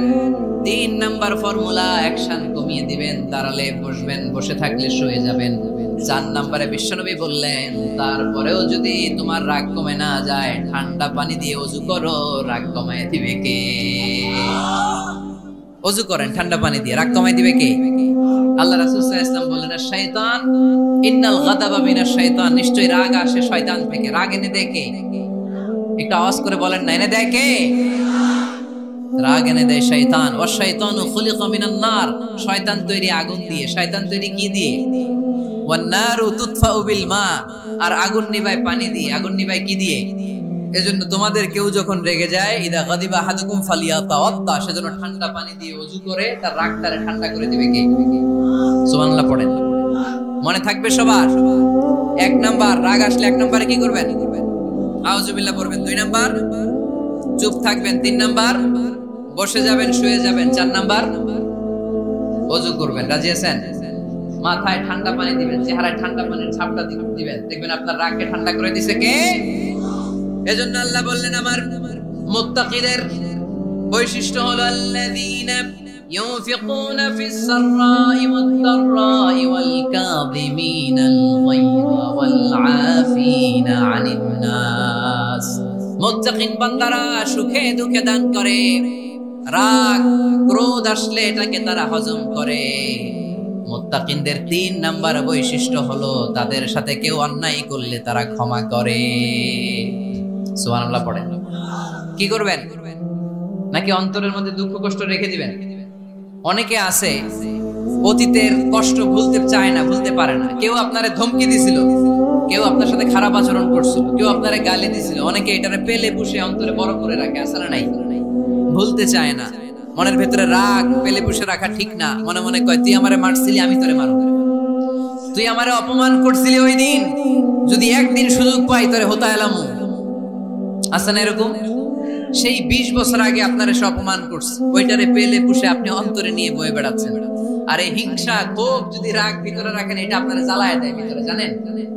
3 নাম্বার ফর্মুলা অ্যাকশন কমিয়ে দিবেন, দাঁড়ালে বসবেন, বসে থাকলে শুয়ে যাবেন। 4 নাম্বারে বিশ্বনবী বললেন তারপরেও যদি তোমার রাগ কমে না যায় ঠান্ডা পানি দিয়ে ওযু করো, রাগ কমায় দিবে কে? ওযু করেন ঠান্ডা পানি দিয়ে, রাগ কমায় দিবে কে? আল্লাহ রাসূল সাল্লাল্লাহু আলাইহি ওয়াসাল্লাম বললেন শয়তান, ইন্নাল গাদাবা মিনাশ শয়তান, নিশ্চয়ই রাগ আসে শয়তান থেকে। রাগ এনে দেয় কে? একটু আওয়াজ করে বলেন না, এনে দেয় কে? রাগ এনে দেয় শয়তান। ওয়া শাইতানু খুলিকা মিনান নার, শয়তান তৈরি আগুন দিয়ে। শয়তান তৈরি কি দিয়ে? ওয়ান নারু তুতফাউ বিল মা, আর আগুন নিভায় পানি দিয়ে। আগুন নিভায় কি দিয়ে? এজন্য তোমাদের কেউ যখন রেগে যায়, ইদা গাদিবা আহাদুকুম ফালিয়াতাওয়াদ্দা, সেজন্য ঠান্ডা পানি দিয়ে ওযু করে তার রাগটারে ঠান্ডা করে দিবে কে? সুবহানাল্লাহ পড়েন। মনে থাকবে সবার। 1 নাম্বার রাগ আসলে 1 নাম্বারে কি করবেন? আউযুবিল্লাহ পড়বেন। 2 নাম্বার চুপ থাকবেন। 3 নাম্বার বসে যাবেন, শুয়ে যাবেন। 4 নাম্বার ওযু করবেন। রাজি আছেন? মাথায় ঠান্ডা পানি দিবেন, চেহারায় ঠান্ডা পানির ছাপটা দিবেন, দেখবেন আপনার রাগকে ঠান্ডা করে দিছে কে? এজন্য আল্লাহ বললেন আমার মুত্তাকিদের বৈশিষ্ট্য হলো আল্লাযীনা ইউনফিকুনা ফিস সাররাই ওয়াদ দাররাই ওয়াল কাযিমিনাল গায়যা ওয়াল আফিনা আনিন নাস। মুত্তাকিন বান্দারা সুখে দুঃখে দান করে, রাগ ক্রোধ আসলে এটাকে তারা হজম করে। মুত্তাকিনদের 3 নাম্বার বৈশিষ্ট্য হলো তাদের সাথে কেউ অন্যায় করলে তারা ক্ষমা করে। সুবহানাল্লাহ পড়েন। কি করবেন? নাকি অন্তরের মধ্যে দুঃখ কষ্ট রেখে দিবেন? অনেকে আছে অতীতের কষ্ট ভুলতে চায় না, ভুলতে পারে না। কেউ আপনারে ধমকি দিছিল, কেউ আপনার সাথে খারাপ আচরণ করছিল, কেউ আপনারে গালি দিছিল, অনেকে এটারে পেলে পুষে অন্তরে বড় করে রাখে। আছে না নাই? ভুলতে চায় না। মনের ভেতরে রাগ পেলে পুষে রাখা ঠিক না। মনে মনে কয় তুই আমারে মারছিলি, আমি তোরে মারব, তুই আমারে অপমান করছিলি ওই দিন, যদি একদিন সুযোগ পাই তোরে হতা এলাম। আছে না এরকম? সেই 20 বছর আগে আপনারে সে অপমান করছে, ওইটারে পেলে পুষে আপনি অন্তরে নিয়ে বয়ে বেড়াচ্ছেন। আর এই হিংসা ক্ষোভ যদি রাগ ভিতরে রাখেন, এটা আপনারা জ্বালায় দেয় ভিতরে, জানেন?